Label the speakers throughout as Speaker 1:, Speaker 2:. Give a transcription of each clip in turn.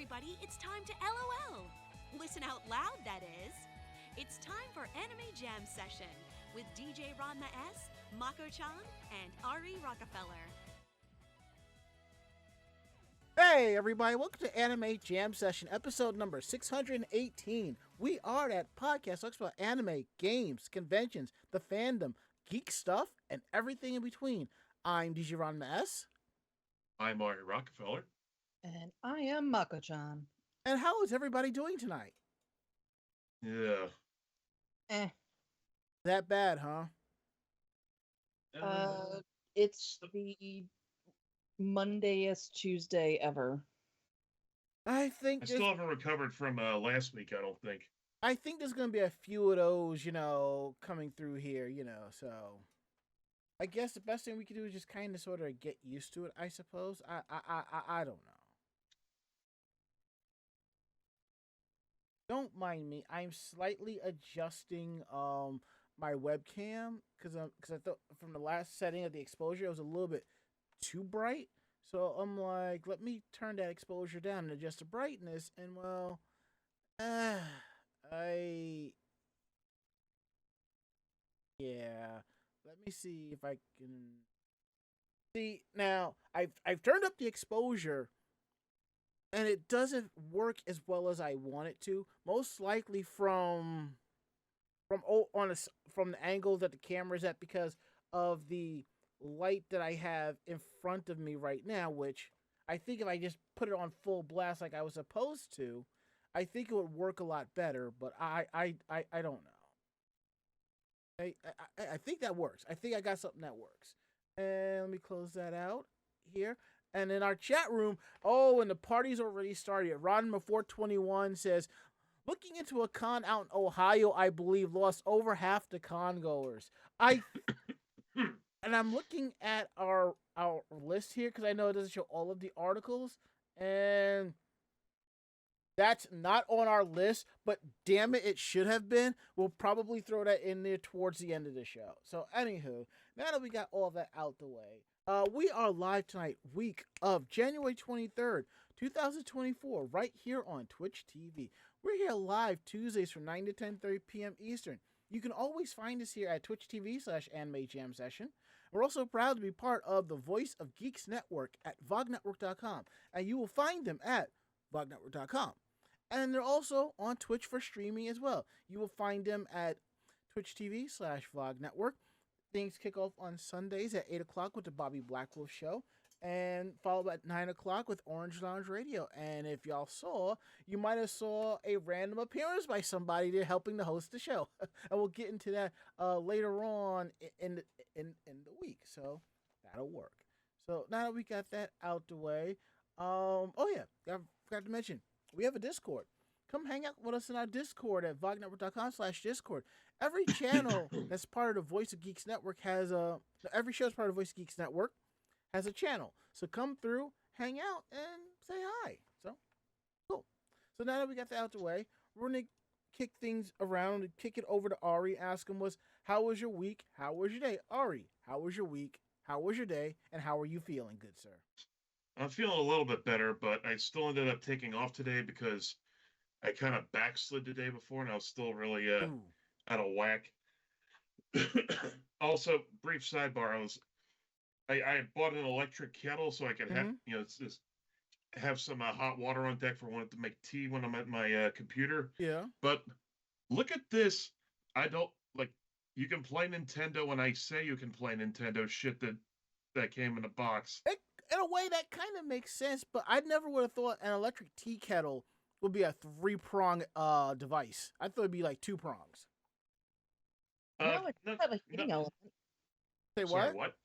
Speaker 1: everybody, it's time to LOL. Listen out loud, that is. It's time for Anime Jam Session with DJ Ranma S, Mako-chan, and Ari Rockefeller.
Speaker 2: Hey everybody, welcome to Anime Jam Session, episode number 618. We are that podcast talks about anime, games, conventions, the fandom, geek stuff, and everything in between. I'm DJ Ranma S.
Speaker 3: I'm Ari Rockefeller.
Speaker 4: And I am Mako-chan.
Speaker 2: And how is everybody doing tonight?
Speaker 3: Yeah.
Speaker 2: That bad, huh?
Speaker 4: It's the Mondayest Tuesday ever.
Speaker 2: I think
Speaker 3: I still haven't recovered from last week, I don't think.
Speaker 2: I think there's going to be a few of those, coming through here, so I guess the best thing we can do is just kind of sort of get used to it, I suppose. I don't know. Don't mind me. I'm slightly adjusting my webcam because I thought from the last setting of the exposure it was a little bit too bright. So I'm like, let me turn that exposure down and adjust the brightness. And well, Let me see if I can see now. I've turned up the exposure. And it doesn't work as well as I want it to. Most likely from the angle that the camera's at because of the light that I have in front of me right now. Which I think if I just put it on full blast like I was supposed to, I think it would work a lot better. But I don't know. I think that works. I think I got something that works. And let me close that out here. And in our chat room, and the party's already started. Rodman421 says, looking into a con out in Ohio, I believe, lost over half the con goers. And I'm looking at our list here because I know it doesn't show all of the articles. And that's not on our list, but damn it should have been. We'll probably throw that in there towards the end of the show. So, anywho, now that we got all that out the way, we are live tonight, week of January 23rd, 2024, right here on Twitch TV. We're here live Tuesdays from 9 to 10:30 p.m. Eastern. You can always find us here at Twitch TV/Anime Jam Session. We're also proud to be part of the Voice of Geeks Network at vognetwork.com, and you will find them at vognetwork.com. And they're also on Twitch for streaming as well. You will find them at Twitch TV/VogNetwork. Things kick off on Sundays at 8 o'clock with the Bobby Blackwolf Show, and followed at 9 o'clock with Orange Lounge Radio. And if y'all saw, you might have saw a random appearance by somebody there helping to host the show. And we'll get into that later on in the week. So that'll work. So now that we got that out the way, I forgot to mention, we have a Discord. Come hang out with us in our Discord at vognetwork.com/Discord. Every channel that's part of the Voice of Geeks Network every show that's part of the Voice of Geeks Network has a channel. So come through, hang out, and say hi. So, cool. So now that we got that out the way, we're going to kick things around and kick it over to Ari. Ask him how was your week? How was your day? Ari, how was your week? How was your day? And how are you feeling, good sir?
Speaker 3: I'm feeling a little bit better, but I still ended up taking off today because I kind of backslid the day before, and I was still really out of whack. Also, brief sidebar: I bought an electric kettle so I could have some hot water on deck for when to make tea when I'm at my computer.
Speaker 2: Yeah.
Speaker 3: But look at this. I don't like. You can play Nintendo when I say you can play Nintendo shit that came in a box.
Speaker 2: In a way, that kind of makes sense, but I never would have thought an electric tea kettle would be a 3-prong device. I thought it'd be like 2 prongs.
Speaker 4: No, it has a heating element.
Speaker 2: Say
Speaker 3: Sorry,
Speaker 2: what?
Speaker 3: what?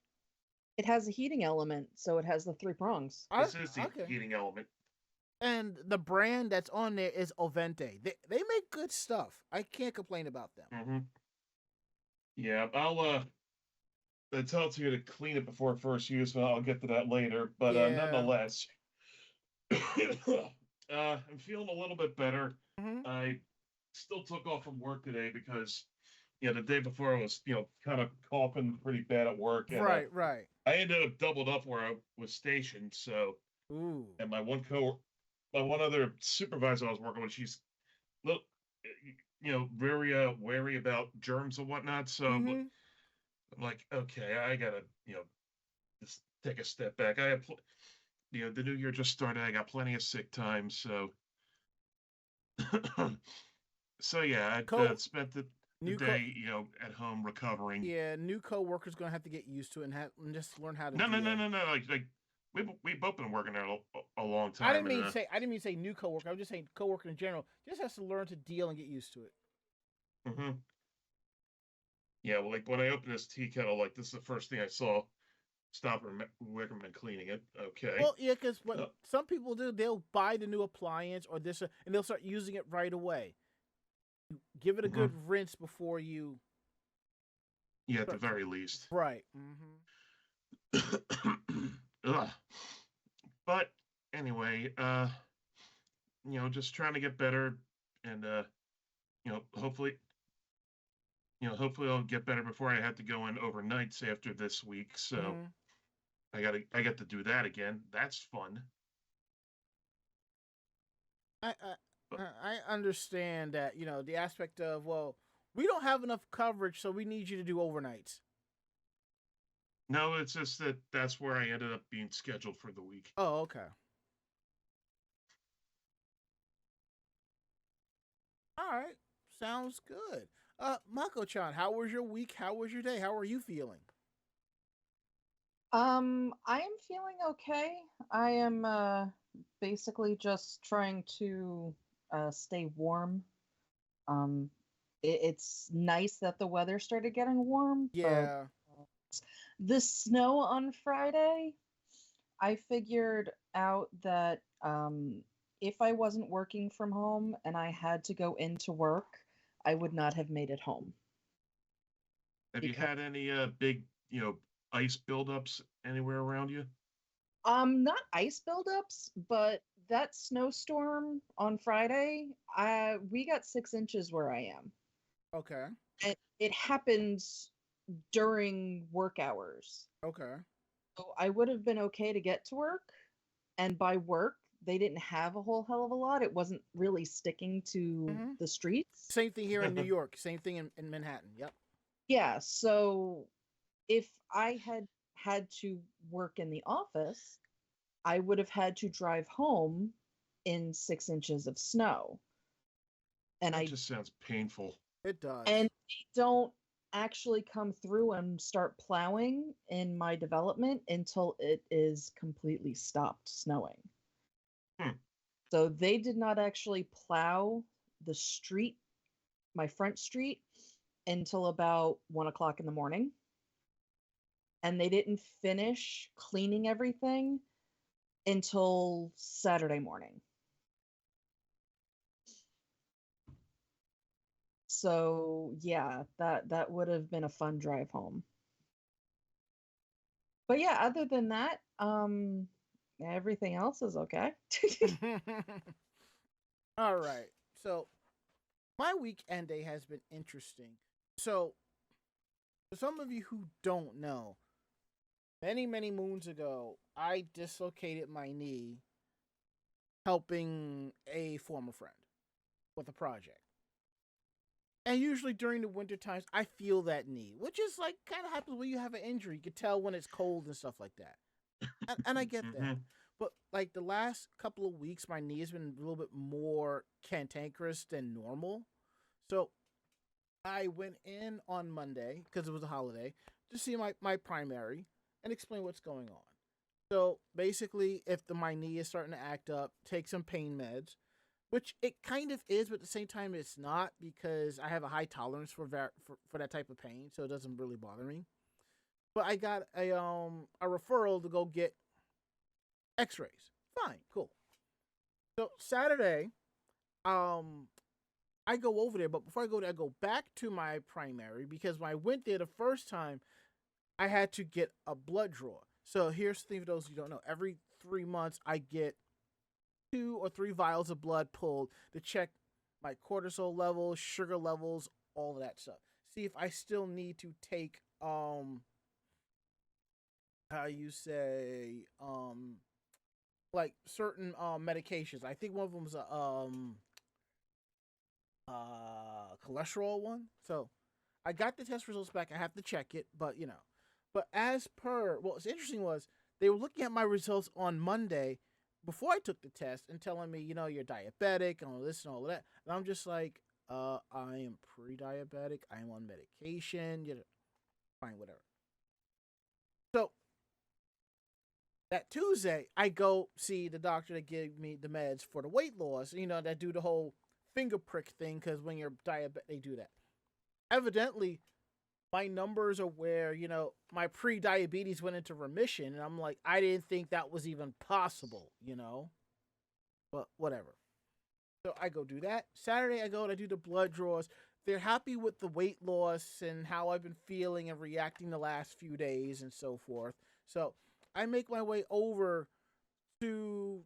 Speaker 4: It has a heating element, so it has the 3 prongs.
Speaker 3: This is the heating element.
Speaker 2: And the brand that's on there is Ovente. They make good stuff. I can't complain about them.
Speaker 3: Mm-hmm. Yeah, I'll tell you to clean it before first use, but I'll get to that later. But nonetheless, I'm feeling a little bit better.
Speaker 2: Mm-hmm.
Speaker 3: I still took off from work today because, the day before I was, kind of coughing pretty bad at work. And,
Speaker 2: right.
Speaker 3: I ended up doubled up where I was stationed. So,
Speaker 2: ooh.
Speaker 3: And my one one other supervisor I was working with, she's little, very wary about germs and whatnot. So
Speaker 2: Mm-hmm.
Speaker 3: I'm like, okay, I gotta, just take a step back. I have, the new year just started. I got plenty of sick time, so so yeah, I spent the
Speaker 2: New co
Speaker 3: day, at home recovering.
Speaker 2: Yeah, new coworkers gonna have to get used to it and just learn how to
Speaker 3: No, no, no,
Speaker 2: deal.
Speaker 3: no, no. Like we both been working there a long
Speaker 2: I didn't
Speaker 3: time, and
Speaker 2: mean to say I didn't mean to say new coworker. I was just saying coworker in general just has to learn to deal and get used to it.
Speaker 3: mhm. Yeah, well, like when I opened this tea kettle, like this is the first thing I saw. Stop recommend cleaning it. Okay.
Speaker 2: Well, yeah, because what
Speaker 3: Uh,
Speaker 2: some people do, they'll buy the new appliance or this, and they'll start using it right away. Give it a good
Speaker 3: mhm.
Speaker 2: rinse before you
Speaker 3: Yeah, at the
Speaker 2: start.
Speaker 3: very least.
Speaker 2: Right. Mm-hmm.
Speaker 3: Ugh. But anyway, just trying to get better, and hopefully, hopefully I'll get better before I have to go in overnights after this week. So
Speaker 2: Mm-hmm.
Speaker 3: I got to do that again. That's fun.
Speaker 2: I,
Speaker 3: But
Speaker 2: I understand that the aspect of, well, we don't have enough coverage, so we need you to do overnights.
Speaker 3: no, it's just that that's where I ended up being scheduled for the week.
Speaker 2: Oh, okay. All right. Sounds good. Mako-chan, how was your week? How was your day? How are you feeling?
Speaker 4: I am feeling okay. I am basically just trying to stay warm. Um, it's nice that the weather started getting warm, but
Speaker 2: Yeah.
Speaker 4: the snow on Friday, I figured out that if I wasn't working from home and I had to go into work, I would not have made it home
Speaker 3: Have you
Speaker 4: because
Speaker 3: had any big, ice buildups anywhere around you?
Speaker 4: not ice buildups, but that snowstorm on Friday, we got 6 inches where I am.
Speaker 2: Okay.
Speaker 4: And it happens during work hours.
Speaker 2: Okay.
Speaker 4: So I would have been okay to get to work. And by work, they didn't have a whole hell of a lot. It wasn't really sticking to
Speaker 2: Mm-hmm.
Speaker 4: the streets.
Speaker 2: Same thing here in New York. Same thing in Manhattan. Yep.
Speaker 4: Yeah. So if I had to work in the office, I would have had to drive home in 6 inches of snow. And
Speaker 3: That
Speaker 4: I
Speaker 3: just sounds painful.
Speaker 2: It does.
Speaker 4: and they don't actually come through and start plowing in my development until it is completely stopped snowing.
Speaker 3: Hmm.
Speaker 4: So they did not actually plow the street, my front street, until about 1 o'clock in the morning. And they didn't finish cleaning everything until Saturday morning. So yeah, that would have been a fun drive home. But yeah, other than that, everything else is okay.
Speaker 2: All right. So my weekend day has been interesting. So for some of you who don't know, many moons ago, I dislocated my knee helping a former friend with a project. And usually during the winter times, I feel that knee, which is like kind of happens when you have an injury. You can tell when it's cold and stuff like that. And I get that.
Speaker 3: hmm
Speaker 2: But like the last couple of weeks, my knee has been a little bit more cantankerous than normal. So I went in on Monday because it was a holiday to see my primary and explain what's going on. So basically, if my knee is starting to act up, take some pain meds, which it kind of is, but at the same time, it's not because I have a high tolerance for that type of pain, so it doesn't really bother me. But I got a referral to go get X-rays. Fine, cool. So Saturday, um, I go over there, but before I go there, I go back to my primary because when I went there the first time, I had to get a blood draw. So here's the thing for those who don't know: every 3 months, I get 2 or 3 vials of blood pulled to check my cortisol levels, sugar levels, all of that stuff. See if I still need to take how you say like certain medications. I think one of them was a cholesterol one. So I got the test results back. I have to check it, but But as per what's interesting was they were looking at my results on Monday before I took the test and telling me, you're diabetic and all this and all of that. And I'm just like, I am pre-diabetic. I am on medication. Fine, whatever. So that Tuesday, I go see the doctor that gave me the meds for the weight loss. That do the whole finger prick thing because when you're diabetic, they do that. Evidently, my numbers are where, my pre-diabetes went into remission. And I'm like, I didn't think that was even possible, But whatever. So I go do that. Saturday, I go and I do the blood draws. They're happy with the weight loss and how I've been feeling and reacting the last few days and so forth. So I make my way over to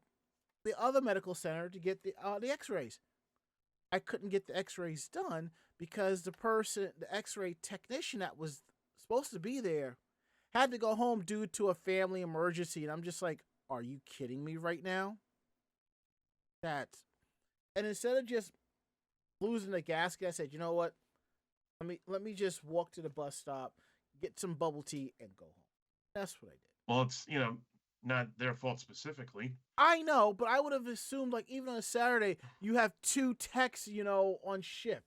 Speaker 2: the other medical center to get the x-rays. I couldn't get the x-rays done because the x-ray technician that was supposed to be there had to go home due to a family emergency. And I'm just like, are you kidding me right now? And instead of just losing the gasket, I said, you know what? Let me just walk to the bus stop, get some bubble tea, and go home. That's what I did.
Speaker 3: Well, it's, not their fault specifically.
Speaker 2: I know, but I would have assumed, like, even on a Saturday, you have 2 techs, on shift,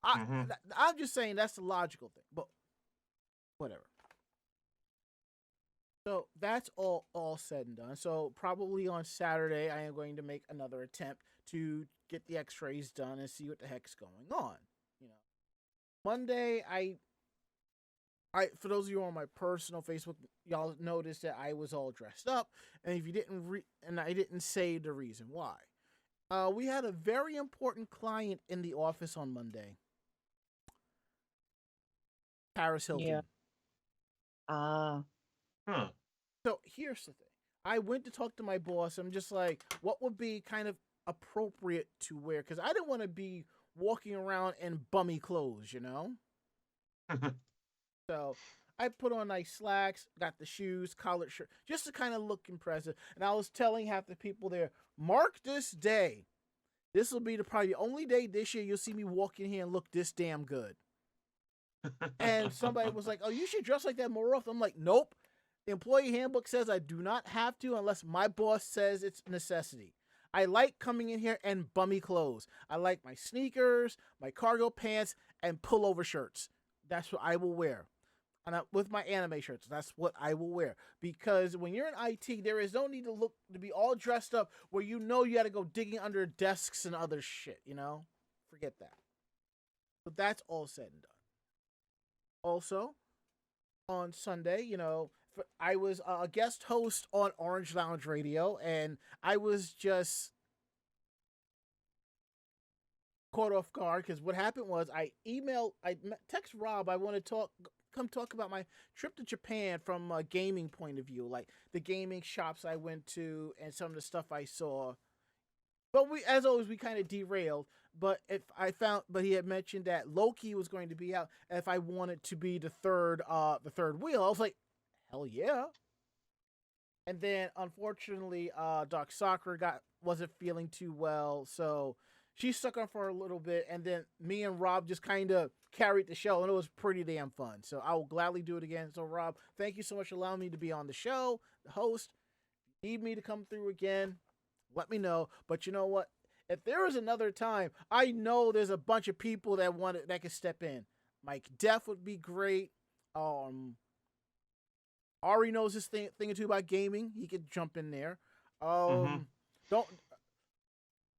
Speaker 2: I'm just saying that's the logical thing, but whatever. So that's all said and done. So probably on Saturday, I am going to make another attempt to get the x-rays done and see what the heck's going on. Monday, I for those of you on my personal Facebook, y'all noticed that I was all dressed up, and if you didn't and I didn't say the reason why. We had a very important client in the office on Monday. Paris Hilton.
Speaker 4: Yeah.
Speaker 3: Huh.
Speaker 2: So here's the thing. I went to talk to my boss. I'm just like, what would be kind of appropriate to wear? Because I didn't want to be walking around in bummy clothes, So I put on nice slacks, got the shoes, collared shirt, just to kind of look impressive. And I was telling half the people there, mark this day. This will be probably the only day this year you'll see me walk in here and look this damn good. And somebody was like, oh, you should dress like that more often. I'm like, nope. The employee handbook says I do not have to unless my boss says it's a necessity. I like coming in here in bummy clothes. I like my sneakers, my cargo pants, and pullover shirts. That's what I will wear. And with my anime shirts, that's what I will wear. Because when you're in IT, there is no need to be all dressed up where you got to go digging under desks and other shit, Forget that. But that's all said and done. Also, on Sunday, I was a guest host on Orange Lounge Radio, and I was just caught off guard because what happened was I text Rob, I want to come talk about my trip to Japan from a gaming point of view, like the gaming shops I went to and some of the stuff I saw. But as always, we kind of derailed. But he had mentioned that Loki was going to be out. And if I wanted to be the third wheel, I was like, hell yeah. And then unfortunately, Doc Sakura wasn't feeling too well, so she stuck on for a little bit. And then me and Rob just kind of carried the show, and it was pretty damn fun. So I will gladly do it again. So Rob, thank you so much for allowing me to be on the show, the host. If you need me to come through again, let me know. But you know what? If there is another time, I know there's a bunch of people that can step in. Mike Def would be great. Ari knows his thing or two about gaming. He could jump in there. Don't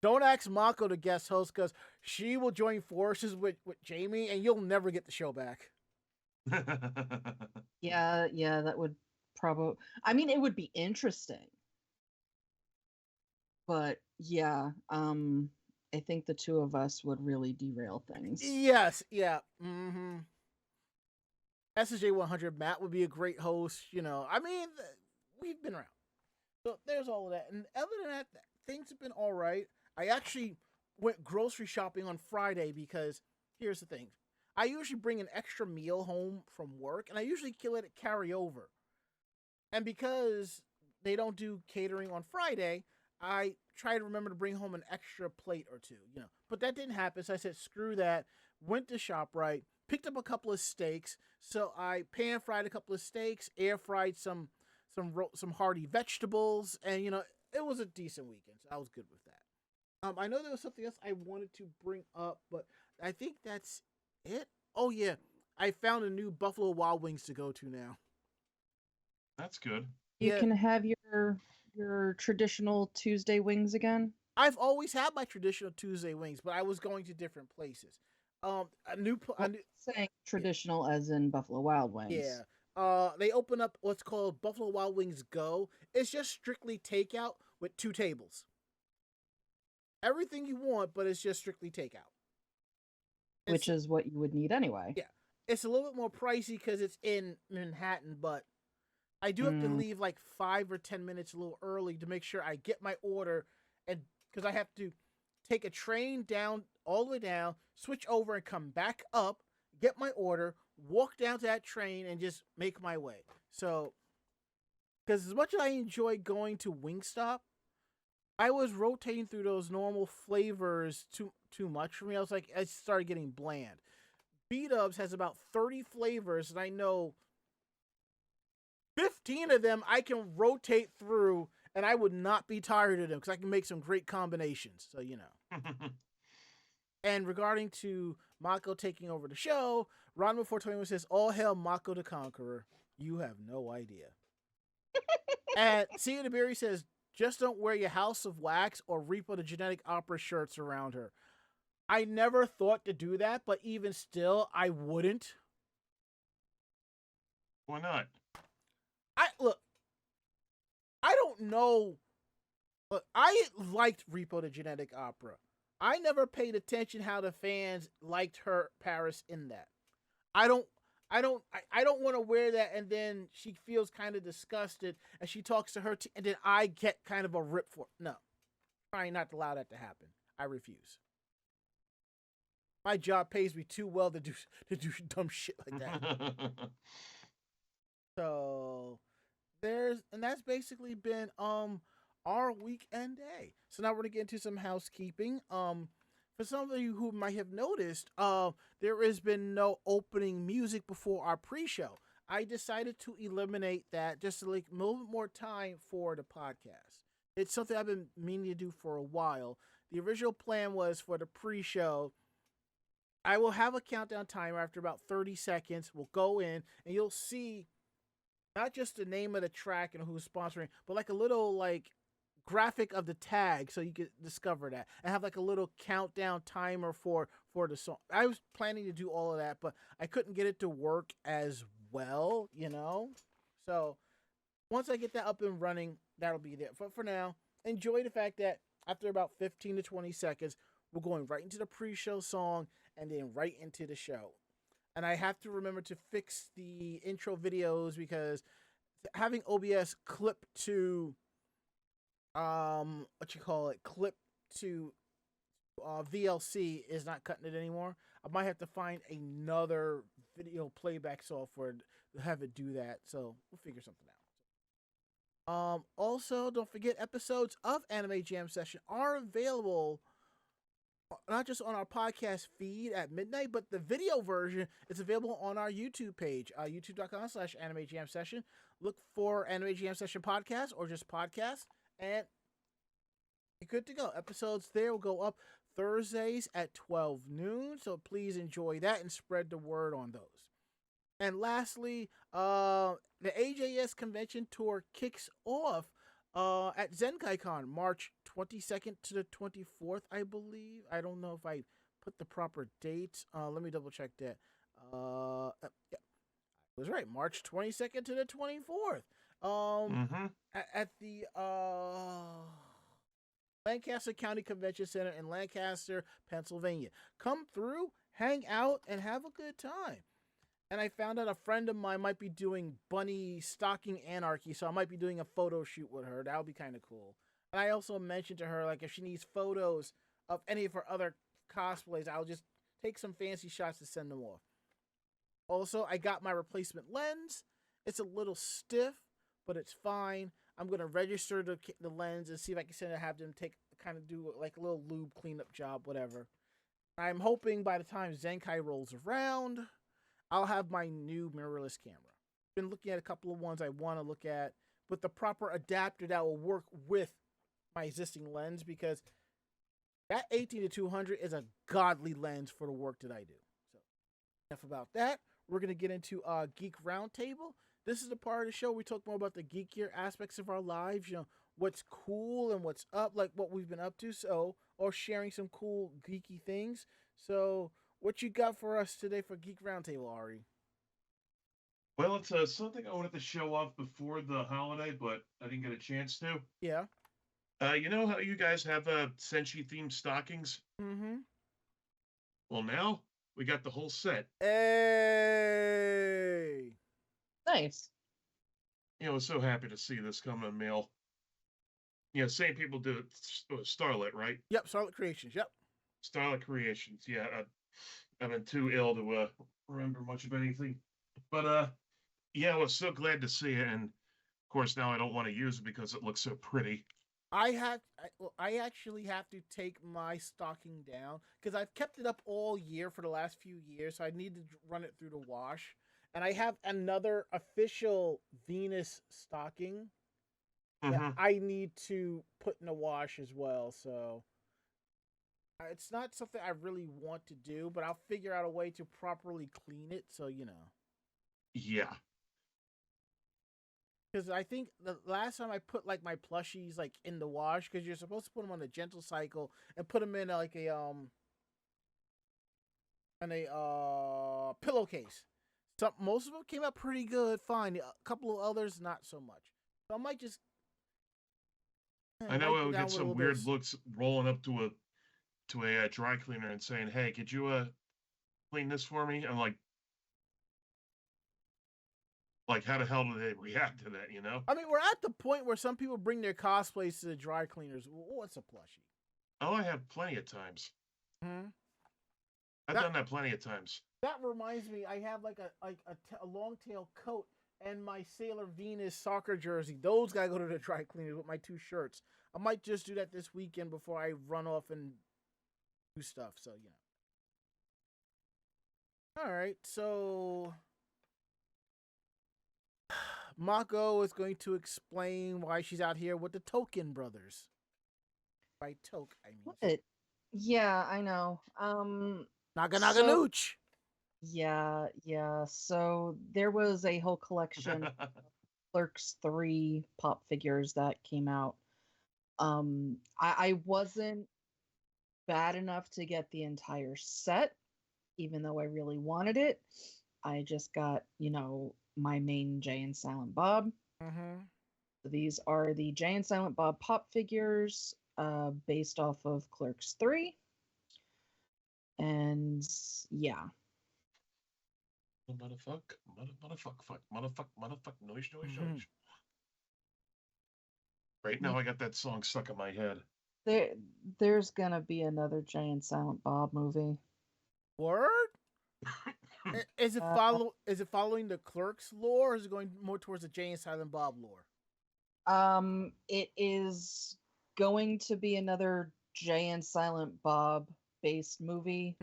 Speaker 2: ask Mako to guest host because she will join forces with Jamie, and you'll never get the show back.
Speaker 4: Yeah, that would probably. I mean, it would be interesting. But yeah, I think the two of us would really derail things.
Speaker 2: Yes, yeah. SSJ 100 Matt would be a great host. I mean, we've been around. So there's all of that. And other than that, things have been all right. I actually went grocery shopping on Friday because here's the thing. I usually bring an extra meal home from work, and I usually let it carry over. And because they don't do catering on Friday, I try to remember to bring home an extra plate or two, you know. But that didn't happen, so I said, screw that. Went to ShopRite, picked up a couple of steaks. So I pan fried a couple of steaks, air fried some hearty vegetables, and you know, it was a decent weekend. So I was good with that. I know there was something else I wanted to bring up, but I think that's it. Oh yeah, I found a new Buffalo Wild Wings to go to now.
Speaker 3: That's good.
Speaker 4: You
Speaker 2: Yeah.
Speaker 4: can have your traditional Tuesday wings again.
Speaker 2: I've always had my traditional Tuesday wings, but I was going to different places. A new,
Speaker 4: Well, saying traditional as in Buffalo Wild Wings.
Speaker 2: yeah. They open up what's called Buffalo Wild Wings Go. It's just strictly takeout with 2 tables. Everything you want, but it's just strictly takeout.
Speaker 4: Which is what you would need anyway.
Speaker 2: Yeah. It's a little bit more pricey because it's in Manhattan, but I do have to leave like 5 or 10 minutes a little early to make sure I get my order, and because I have to take a train down all the way down, switch over and come back up, get my order, walk down to that train, and just make my way. So, because as much as I enjoy going to Wingstop, I was rotating through those normal flavors too much for me. I was like, I started getting bland. B-Dubs has about 30 flavors, and I know 15 of them I can rotate through, and I would not be tired of them because I can make some great combinations. So, you know. And regarding to Mako taking over the show, Ron421 says, all hail Mako the Conqueror. You have no idea. And Sia the Berry says, just don't wear your House of Wax or Reaper the Genetic Opera shirts around her. I never thought to do that, but even still, I wouldn't.
Speaker 3: Why not?
Speaker 2: I don't know. Look, I liked Repo the Genetic Opera. I never paid attention how the fans liked her Paris in that. I don't want to wear that, and then she feels kind of disgusted, and she talks to her, and then I get kind of a rip for it. No, trying not to allow that to happen. I refuse. My job pays me too well to do dumb shit like that. So that's basically been our weekend day. So now we're gonna get into some housekeeping. For some of you who might have noticed, there has been no opening music before our pre-show. I decided to eliminate that just to like a little bit more time for the podcast. It's something I've been meaning to do for a while. The original plan was for the pre-show, I will have a countdown timer after about 30 seconds. We'll go in and you'll see not just the name of the track and who's sponsoring, but like a little like graphic of the tag so you can discover that and have like a little countdown timer for the song. I was planning to do all of that, but I couldn't get it to work as well, you know? So once I get that up and running, that'll be there. But for now, enjoy the fact that after about 15 to 20 seconds, we're going right into the pre-show song and then right into the show. And I have to remember to fix the intro videos because having OBS clip to clip to VLC is not cutting it anymore. I might have to find another video playback software to have it do that. So we'll figure something out. Also, don't forget episodes of Anime Jam Session are available not just on our podcast feed at midnight, but the video version is available on our YouTube page, youtube.com/Anime Jam Session. Look for Anime Jam Session podcast or just podcast, and you're good to go. Episodes there will go up Thursdays at 12 noon, so please enjoy that and spread the word on those. And lastly, the AJS convention tour kicks off at ZenkaiCon, March 22nd to the 24th, I believe. I don't know if I put the proper dates. Let me double check that. Yeah, I was right. March 22nd to the 24th. At the Lancaster County Convention Center in Lancaster, Pennsylvania. Come through, hang out, and have a good time. And I found out a friend of mine might be doing bunny stocking anarchy, so I might be doing a photo shoot with her. That would be kind of cool. And I also mentioned to her, like, if she needs photos of any of her other cosplays, I'll just take some fancy shots to send them off. Also, I got my replacement lens. It's a little stiff, but it's fine. I'm gonna register the lens and see if I can have them do like a little lube cleanup job, whatever. I'm hoping by the time Zenkai rolls around, I'll have my new mirrorless camera. Been looking at a couple of ones I want to look at with the proper adapter that will work with my existing lens, because that 18-200 is a godly lens for the work that I do. So enough about that. We're going to get into Geek Roundtable. This is the part of the show where we talk more about the geekier aspects of our lives, what's cool and what's up, like what we've been up to, or sharing some cool geeky things. So what you got for us today for Geek Roundtable, Ari?
Speaker 3: Well, it's something I wanted to show off before the holiday, but I didn't get a chance to.
Speaker 2: Yeah.
Speaker 3: You know how you guys have Senshi-themed stockings?
Speaker 2: Mm-hmm.
Speaker 3: Well, now we got the whole set.
Speaker 2: Hey!
Speaker 4: Nice.
Speaker 3: I was so happy to see this come in the mail. Same people do it. Starlit, right?
Speaker 2: Yep, Starlit Creations. Yep.
Speaker 3: Starlit Creations. Yeah, I've been too ill to remember much of anything. But, I was so glad to see it. And, of course, now I don't want to use it because it looks so pretty.
Speaker 2: I actually have to take my stocking down because I've kept it up all year for the last few years. So I need to run it through the wash. And I have another official Venus stocking that I need to put in the wash as well. So it's not something I really want to do, but I'll figure out a way to properly clean it. So,
Speaker 3: Yeah.
Speaker 2: Because I think the last time I put like my plushies like in the wash, because you're supposed to put them on a gentle cycle and put them in like a pillowcase. So most of them came out pretty good, fine. A couple of others not so much. So I might just.
Speaker 3: I know I'll get some weird looks rolling up to a dry cleaner and saying, "Hey, could you clean this for me?" I'm like, how the hell do they react to that,
Speaker 2: I mean, we're at the point where some people bring their cosplays to the dry cleeners. What's a plushie?
Speaker 3: Oh, I have plenty of times. I've done that plenty of times.
Speaker 2: That reminds me, I have like a long tail coat and my Sailor Venus soccer jersey. Those gotta go to the dry cleaners with my 2 shirts. I might just do that this weekend before I run off and do stuff. So, All right, so Mako is going to explain why she's out here with the Token brothers. By Toke, I mean.
Speaker 4: What? Yeah, I know.
Speaker 2: Naga Naga Nooch.
Speaker 4: Yeah. So there was a whole collection of Clerks 3 pop figures that came out. I wasn't bad enough to get the entire set, even though I really wanted it. I just got, my main Jay and Silent Bob. So these are the Jay and Silent Bob pop figures based off of Clerks 3. And yeah.
Speaker 3: Motherfuck, noise. Right now I got that song stuck in my head.
Speaker 4: There's gonna be another Jay and Silent Bob movie.
Speaker 2: Word? Is it following the Clerks lore, or is it going more towards the Jay and Silent Bob lore?
Speaker 4: It is going to be another Jay and Silent Bob based movie.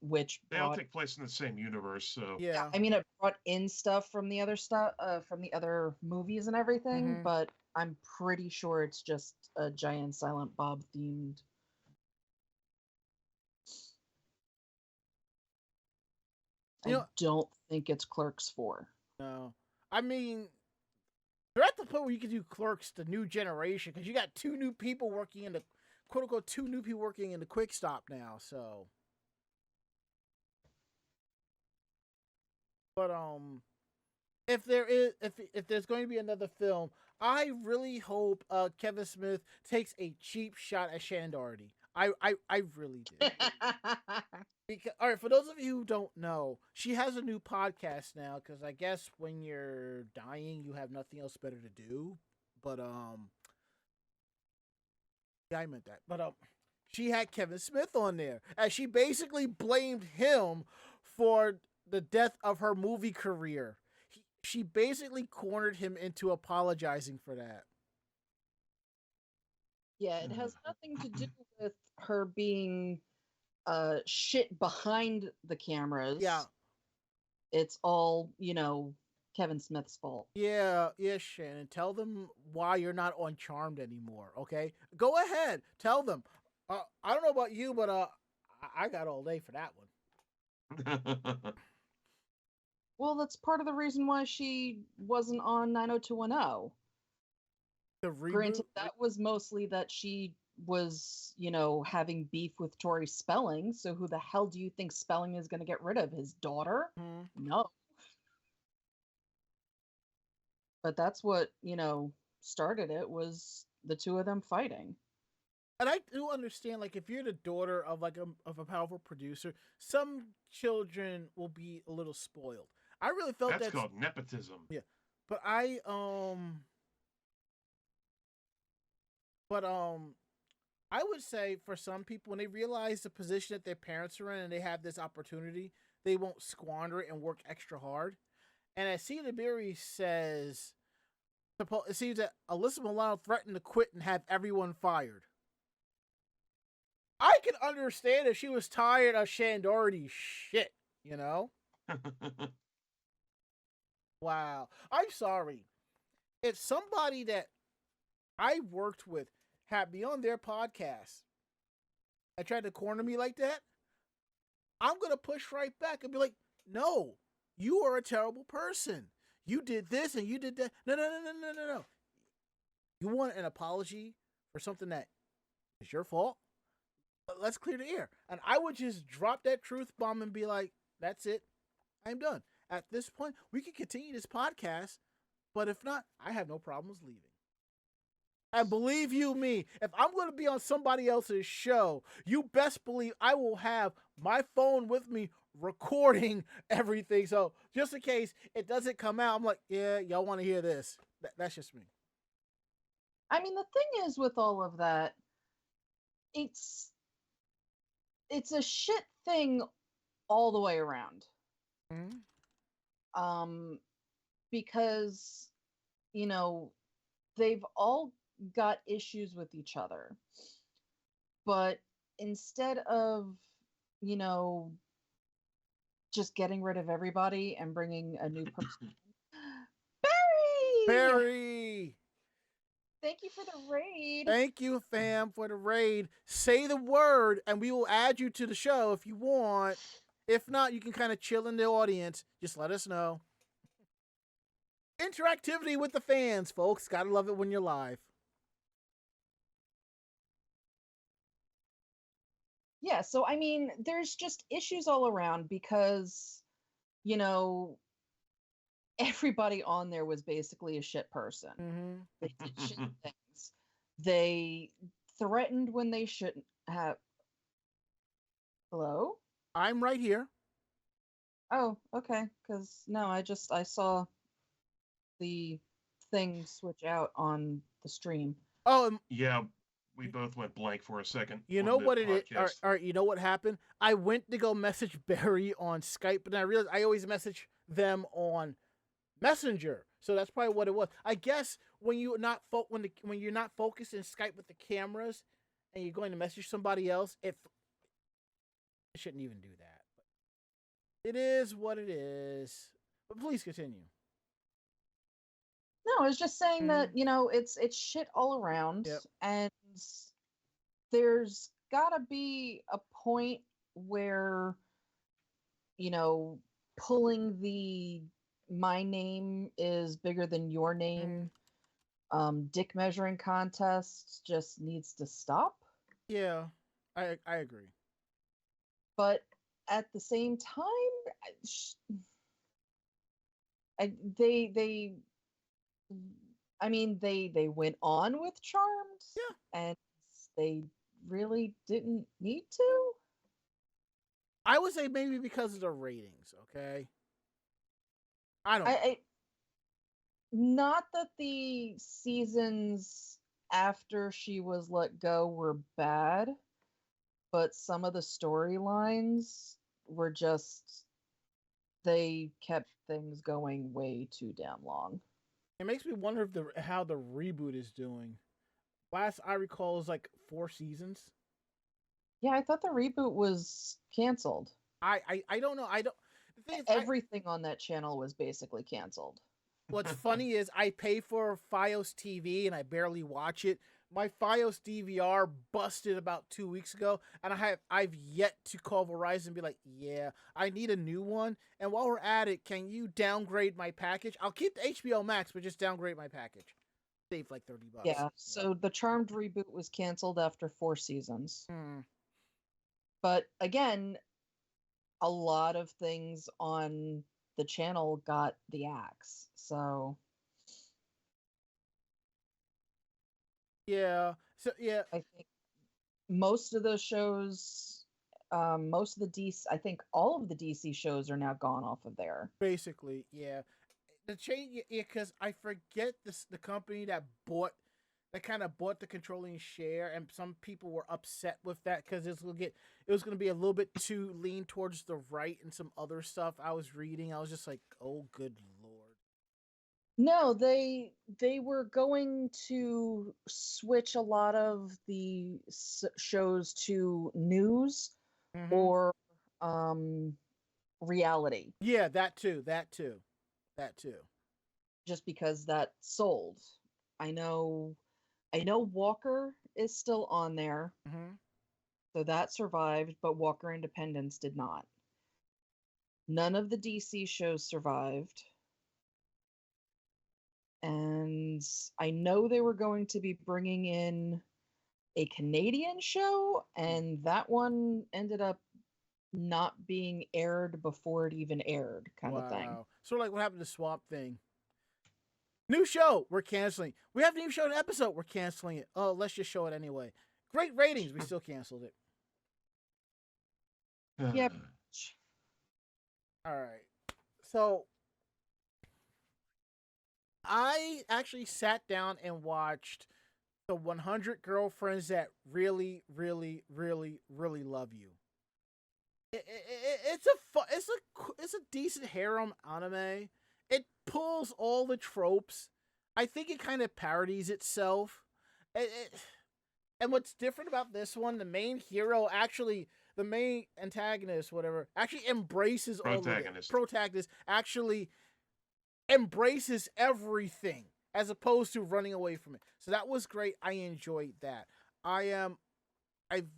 Speaker 4: Which
Speaker 3: they all take place in the same universe, so
Speaker 2: yeah.
Speaker 4: I mean, it brought in stuff from the other movies and everything, but I'm pretty sure it's just a Jay and Silent Bob themed. I don't think it's Clerks 4.
Speaker 2: No, I mean, they're at the point where you can do Clerks the new generation because you got 2 new people working in the quote unquote 2 new people working in the Quick Stop now. So, but if there's going to be another film, I really hope Kevin Smith takes a cheap shot at Shannon Doherty. I really do. Because, all right, for those of you who don't know, she has a new podcast now because I guess when you're dying, you have nothing else better to do. But yeah, I meant that. But she had Kevin Smith on there, and she basically blamed him for the death of her movie career. she basically cornered him into apologizing for that.
Speaker 4: Yeah, it has nothing to do with her being shit behind the cameras.
Speaker 2: Yeah.
Speaker 4: It's all, Kevin Smith's fault.
Speaker 2: Yeah, Shannon. Tell them why you're not on Charmed anymore, okay? Go ahead. Tell them. I don't know about you, but I got all day for that one.
Speaker 4: Well, that's part of the reason why she wasn't on 90210.
Speaker 2: The reboot?
Speaker 4: Granted, that was mostly that she was, having beef with Tori Spelling. So who the hell do you think Spelling is going to get rid of? His daughter? No. But that's what, started it, was the two of them fighting.
Speaker 2: And I do understand, like, if you're the daughter of a powerful producer, some children will be a little spoiled. I really felt
Speaker 3: that's called nepotism.
Speaker 2: Yeah, but I would say for some people, when they realize the position that their parents are in and they have this opportunity, they won't squander it and work extra hard. And as Cena Berry says, it seems that Alyssa Milano threatened to quit and have everyone fired. I can understand if she was tired of Shandority's shit, Wow. I'm sorry. If somebody that I worked with had me on their podcast and tried to corner me like that, I'm going to push right back and be like, no, you are a terrible person. You did this and you did that. No. You want an apology for something that is your fault? Let's clear the air. And I would just drop that truth bomb and be like, that's it. I'm done. At this point, we can continue this podcast, but if not, I have no problems leaving. And believe you me, if I'm going to be on somebody else's show, you best believe I will have my phone with me recording everything. So just in case it doesn't come out, I'm like, yeah, y'all want to hear this. That's just me.
Speaker 4: I mean, the thing is with all of that, it's a shit thing all the way around.
Speaker 2: Mm-hmm.
Speaker 4: Because, they've all got issues with each other. But instead of, just getting rid of everybody and bringing a new person.
Speaker 2: Barry!
Speaker 4: Thank you for the raid.
Speaker 2: Thank you, fam, for the raid. Say the word, and we will add you to the show if you want. If not, you can kind of chill in the audience. Just let us know. Interactivity with the fans, folks. Gotta love it when you're live.
Speaker 4: Yeah, so I mean, there's just issues all around because, everybody on there was basically a shit person.
Speaker 2: Mm-hmm.
Speaker 4: They did shit things. They threatened when they shouldn't have. Hello?
Speaker 2: I'm right here.
Speaker 4: Oh, okay. Because no, I saw the thing switch out on the stream.
Speaker 2: Oh,
Speaker 3: yeah. We both went blank for a second.
Speaker 2: You know what it is? All right, you know what happened? I went to go message Barry on Skype, but then I realized I always message them on Messenger. So that's probably what it was. I guess when you're not when you're not focused in Skype with the cameras and you're going to message somebody else, it shouldn't even do that. But it is what it is. But please continue.
Speaker 4: No, I was just saying that, it's shit all around.
Speaker 2: Yep.
Speaker 4: And there's gotta be a point where, pulling the my name is bigger than your name dick measuring contest just needs to stop.
Speaker 2: Yeah, I agree.
Speaker 4: But at the same time, they went on with Charmed.
Speaker 2: Yeah.
Speaker 4: And they really didn't need to.
Speaker 2: I would say maybe because of the ratings, okay? I don't know.
Speaker 4: Not that the seasons after she was let go were bad, but some of the storylines were just they kept things going way too damn long.
Speaker 2: It makes me wonder if how the reboot is doing. Last I recall is like 4 seasons.
Speaker 4: Yeah, I thought the reboot was canceled.
Speaker 2: I don't know. I don't. The thing is,
Speaker 4: Everything on that channel was basically canceled.
Speaker 2: what's funny is I pay for FiOS TV and I barely watch it. My FiOS DVR busted about 2 weeks ago, and I've yet to call Verizon and be like, yeah, I need a new one. And while we're at it, can you downgrade my package? I'll keep the HBO Max, but just downgrade my package. Save like $30.
Speaker 4: Yeah, so the Charmed reboot was canceled after 4 seasons. But again, a lot of things on the channel got the axe. So
Speaker 2: yeah. So yeah,
Speaker 4: I think most of those shows, most of the DC, I think all of the DC shows are now gone off of there.
Speaker 2: basically, yeah. The change, yeah, because I forget the company that kind of bought the controlling share, and some people were upset with that because it was gonna be a little bit too lean towards the right and some other stuff I was reading. I was just like, oh, good lord.
Speaker 4: No, they were going to switch a lot of the shows to news or reality.
Speaker 2: Yeah, that too.
Speaker 4: Just because that sold. I know Walker is still on there. So that survived, but Walker Independence did not. None of the DC shows survived. And I know they were going to be bringing in a Canadian show, and that one ended up not being aired before it even aired, kind of thing.
Speaker 2: Sort of like what happened to Swamp Thing. New show, we're canceling. We haven't even showed an episode, we're canceling it. Oh, let's just show it anyway. Great ratings, we still canceled it.
Speaker 4: Yep.
Speaker 2: All right. So I actually sat down and watched the 100 Girlfriends That Really, Really, Really, Really Love You. It's a decent harem anime. It pulls all the tropes. I think it kind of parodies itself. And what's different about this one, the main hero the main antagonist, whatever, actually embraces protagonist actually embraces everything as opposed to running away from it. So that was great. I enjoyed that. I've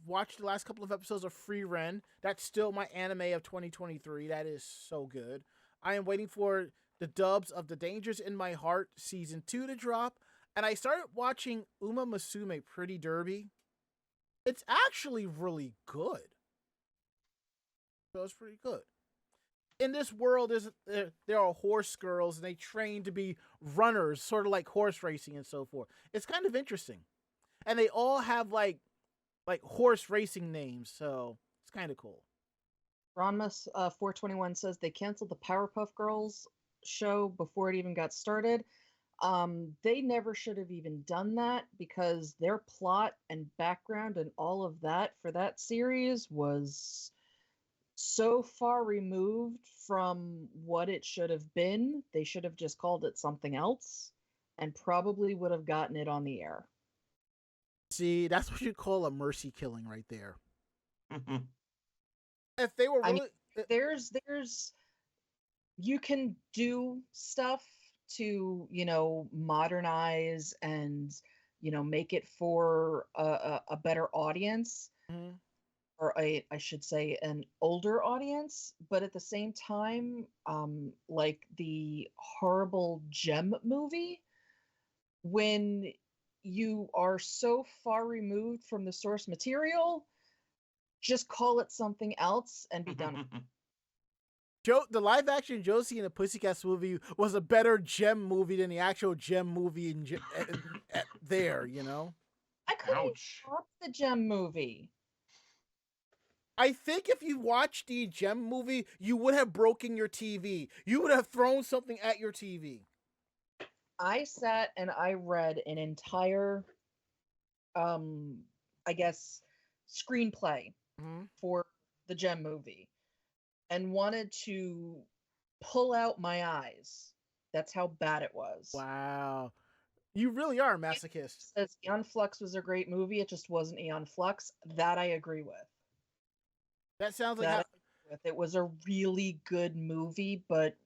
Speaker 2: watched the last couple of episodes of Free Ren. That's still my anime of 2023. That is so good. I am waiting for the dubs of The Dangers in My Heart season 2 to drop. And I started watching Uma Musume Pretty Derby. It's actually really good. So it's pretty good. In this world, there are horse girls, and they train to be runners, sort of like horse racing and so forth. It's kind of interesting. And they all have like horse racing names, so it's kind of cool.
Speaker 4: Ronmus 421 says they canceled the Powerpuff Girls show before it even got started. They never should have even done that because their plot and background and all of that for that series was so far removed from what it should have been. They should have just called it something else and probably would have gotten it on the air.
Speaker 2: See, that's what you call a mercy killing right there. If they were really...
Speaker 4: there's you can do stuff to, modernize and, make it for a better audience. Or I should say an older audience, but at the same time, like the horrible Gem movie, when you are so far removed from the source material, just call it something else and be done.
Speaker 2: The live action Josie and the Pussycats movie was a better Gem movie than the actual Gem movie there,
Speaker 4: I couldn't watch the Gem movie.
Speaker 2: I think if you watched the Gem movie, you would have broken your TV. You would have thrown something at your TV.
Speaker 4: I sat and I read an entire, I guess, screenplay for the Gem movie and wanted to pull out my eyes. That's how bad it was.
Speaker 2: Wow. You really are a masochist.
Speaker 4: Says Aeon Flux was a great movie. It just wasn't Aeon Flux. That I agree with.
Speaker 2: That sounds like
Speaker 4: That
Speaker 2: how,
Speaker 4: I agree with. It was a really good movie, but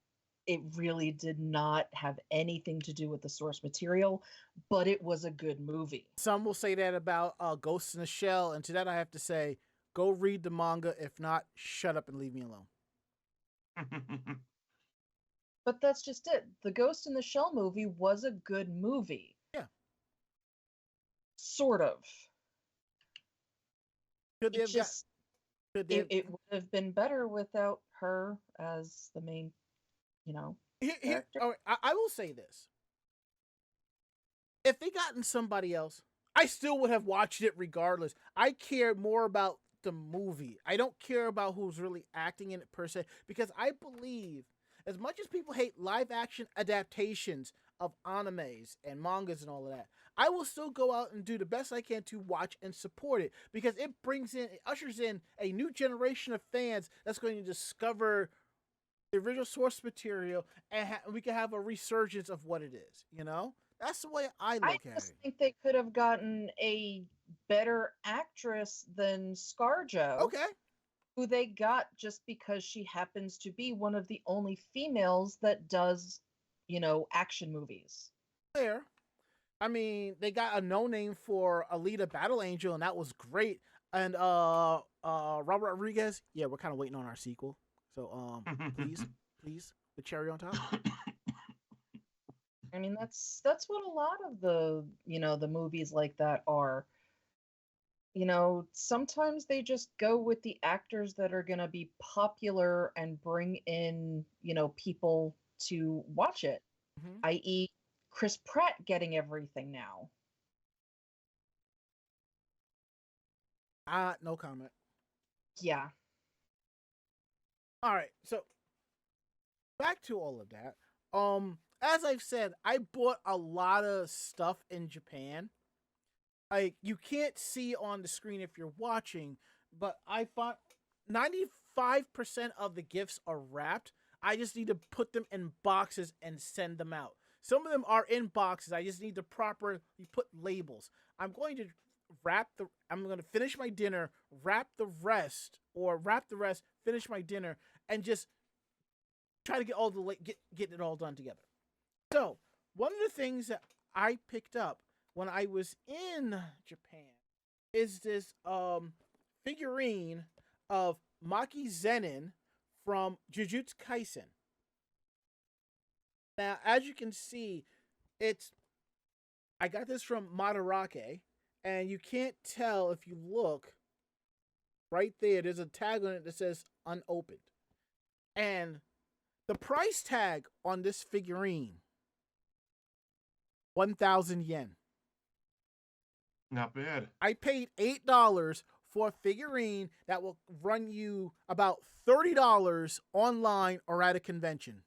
Speaker 4: it really did not have anything to do with the source material. But it was a good movie.
Speaker 2: some will say that about Ghost in the Shell, and to that I have to say, go read the manga. If not, shut up and leave me alone.
Speaker 4: But that's just it. The Ghost in the Shell movie was a good movie.
Speaker 2: Yeah.
Speaker 4: Sort of.
Speaker 2: Could they
Speaker 4: It
Speaker 2: have
Speaker 4: just
Speaker 2: could they have,
Speaker 4: it would have been better without her as the main, character.
Speaker 2: all right, I will say this. If they gotten somebody else, I still would have watched it regardless. I care more about the movie. I don't care about who's really acting in it per se, because I believe, as much as people hate live action adaptations of animes and mangas and all of that, I will still go out and do the best I can to watch and support it, because it ushers in a new generation of fans that's going to discover the original source material, and we can have a resurgence of what it is. That's the way I
Speaker 4: I
Speaker 2: look at
Speaker 4: just
Speaker 2: it.
Speaker 4: think they could have gotten a better actress than ScarJo,
Speaker 2: Okay.
Speaker 4: who they got just because she happens to be one of the only females that does, action movies.
Speaker 2: Fair. I mean, they got a no name for Alita Battle Angel, and that was great. And Robert Rodriguez, yeah, we're kind of waiting on our sequel. So please, the cherry on top.
Speaker 4: I mean, that's what a lot of the movies like that are. Sometimes they just go with the actors that are going to be popular and bring in, people to watch it,
Speaker 2: Mm-hmm.
Speaker 4: i.e., Chris Pratt getting everything now.
Speaker 2: No comment.
Speaker 4: Yeah.
Speaker 2: All right, so back to all of that. As I've said, I bought a lot of stuff in Japan. Like, you can't see on the screen if you're watching, but I found 95% of the gifts are wrapped. I just need to put them in boxes and send them out. Some of them are in boxes. I just need to properly put labels. I'm going to finish my dinner, wrap the rest, finish my dinner, and just try to get it all done together. So, one of the things that I picked up when I was in Japan is this figurine of Maki Zenin from Jujutsu Kaisen. Now, as you can see, I got this from Madarake, and you can't tell if you look right there. There's a tag on it that says unopened. And the price tag on this figurine, 1,000 yen.
Speaker 3: Not bad.
Speaker 2: I paid $8 for a figurine that will run you about $30 online or at a convention.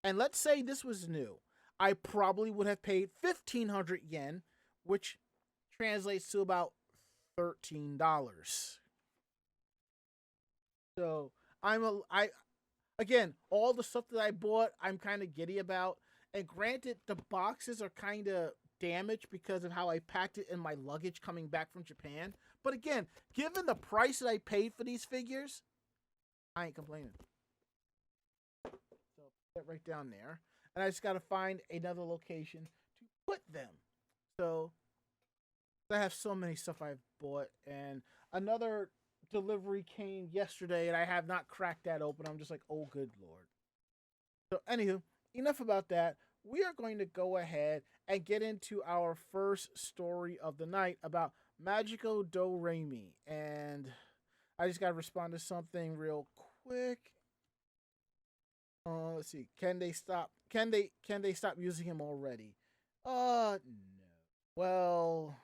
Speaker 2: And let's say this was new. I probably would have paid 1,500 yen, which translates to about $13. So again, all the stuff that I bought, I'm kind of giddy about. And granted, the boxes are kind of damaged because of how I packed it in my luggage coming back from Japan. But again, given the price that I paid for these figures, I ain't complaining. So put that right down there. And I just got to find another location to put them. So I have so many stuff I've bought. And another delivery came yesterday, and I have not cracked that open. I'm just like, oh, good Lord. So anywho, enough about that. We are going to go ahead and get into our first story of the night about Magico DoReMi. And I just got to respond to something real quick. Let's see. Can they stop using him already? No. Well.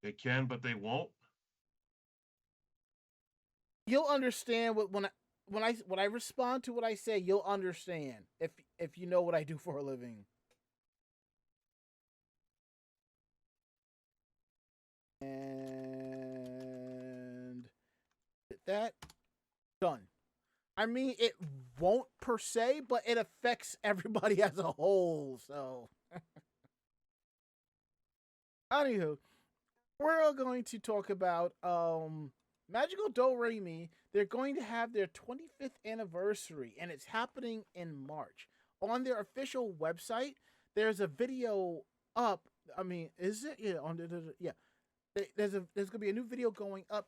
Speaker 3: They can, but they won't.
Speaker 2: You'll understand when I respond to what I say, you'll understand if you know what I do for a living. And that done. I mean, it won't per se, but it affects everybody as a whole. So, anywho, we're going to talk about Magical DoReMi. They're going to have their 25th anniversary, and it's happening in March. On their official website, there's a video up. I mean, is it? Yeah, yeah. There's gonna be a new video going up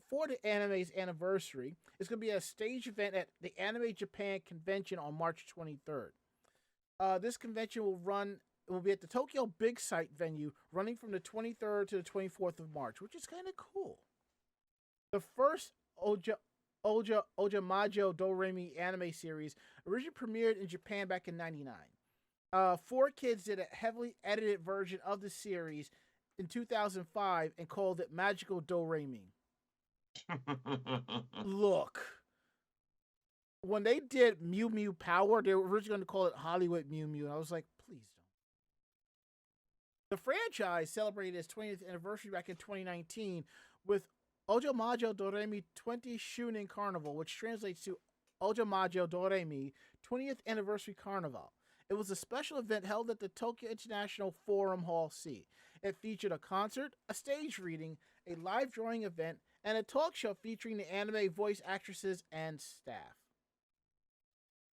Speaker 2: for the anime's anniversary. It's gonna be a stage event at the Anime Japan convention on March 23rd. This convention will be at the Tokyo Big Sight venue, running from the 23rd to the 24th of March, which is kind of cool. The first Ojamajo DoReMi anime series originally premiered in Japan back in '99. 4Kids did a heavily edited version of the series in 2005 and called it Magical DoReMi. Look, when they did Mew Mew Power, they were originally going to call it Hollywood Mew Mew, and I was like, please don't. The franchise celebrated its 20th anniversary back in 2019 with Ojamajo DoReMi 20 Shunin Carnival, which translates to Ojamajo DoReMi 20th Anniversary Carnival. It was a special event held at the Tokyo International Forum Hall C. It featured a concert, a stage reading, a live drawing event, and a talk show featuring the anime voice actresses and staff.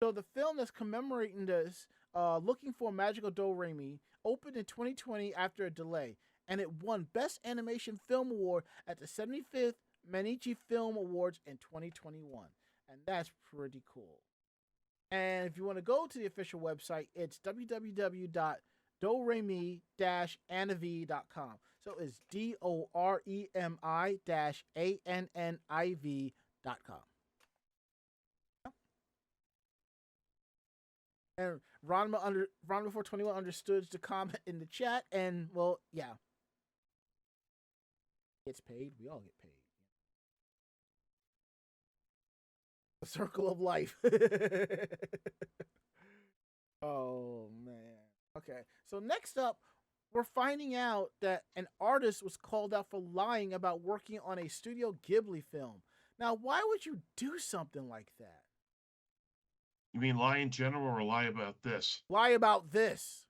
Speaker 2: So the film that's commemorating this, Looking for Magical DoReMi, opened in 2020 after a delay, and it won Best Animation Film Award at the 75th Mainichi Film Awards in 2021. And that's pretty cool. And if you want to go to the official website, it's www.doremi-anniv.com. So it's DOREMI-ANNIV.com. And Ronma 421 understood the comment in the chat, and well, yeah. Gets paid, we all get paid. The circle of life. Oh man. Okay. So next up, we're finding out that an artist was called out for lying about working on a Studio Ghibli film. Now, why would you do something like that?
Speaker 3: You mean lie in general or lie about this?
Speaker 2: Lie about this.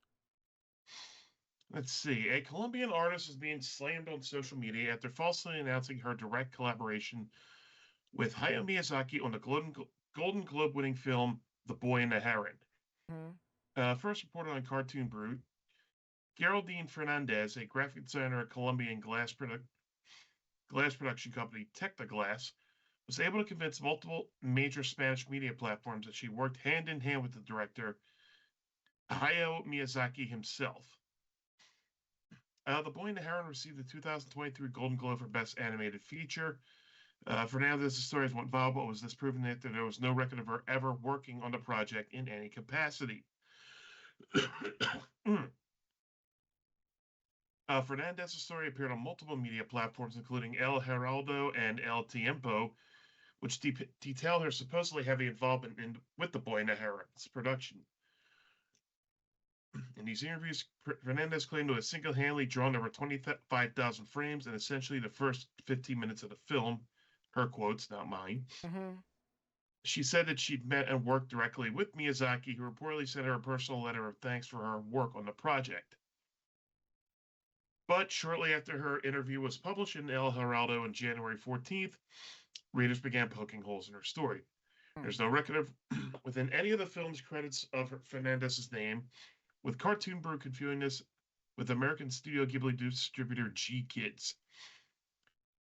Speaker 3: Let's see. A Colombian artist is being slammed on social media after falsely announcing her direct collaboration with Hayao Miyazaki on the Golden Globe-winning film The Boy and the Heron. Mm-hmm. First reported on Cartoon Brute, Geraldine Fernandez, a graphic designer at Colombian glass production company Tecnoglass, was able to convince multiple major Spanish media platforms that she worked hand-in-hand with the director, Hayao Miyazaki himself. The Boy and the Heron received the 2023 Golden Globe for Best Animated Feature. Fernandez's stories went viral, but was this proven that there was no record of her ever working on the project in any capacity. Fernandez's story appeared on multiple media platforms, including El Heraldo and El Tiempo, which detail her supposedly heavy involvement with The Boy and the Heron's production. In these interviews, Fernandez claimed to have single-handedly drawn over 25,000 frames and essentially the first 15 minutes of the film. Her quotes, not mine. Mm-hmm. She said that she'd met and worked directly with Miyazaki, who reportedly sent her a personal letter of thanks for her work on the project. But shortly after her interview was published in El Heraldo on January 14th, readers began poking holes in her story. There's no record of within any of the film's credits of Fernandez's name, with Cartoon Brew confusing this with American Studio Ghibli distributor G-Kids.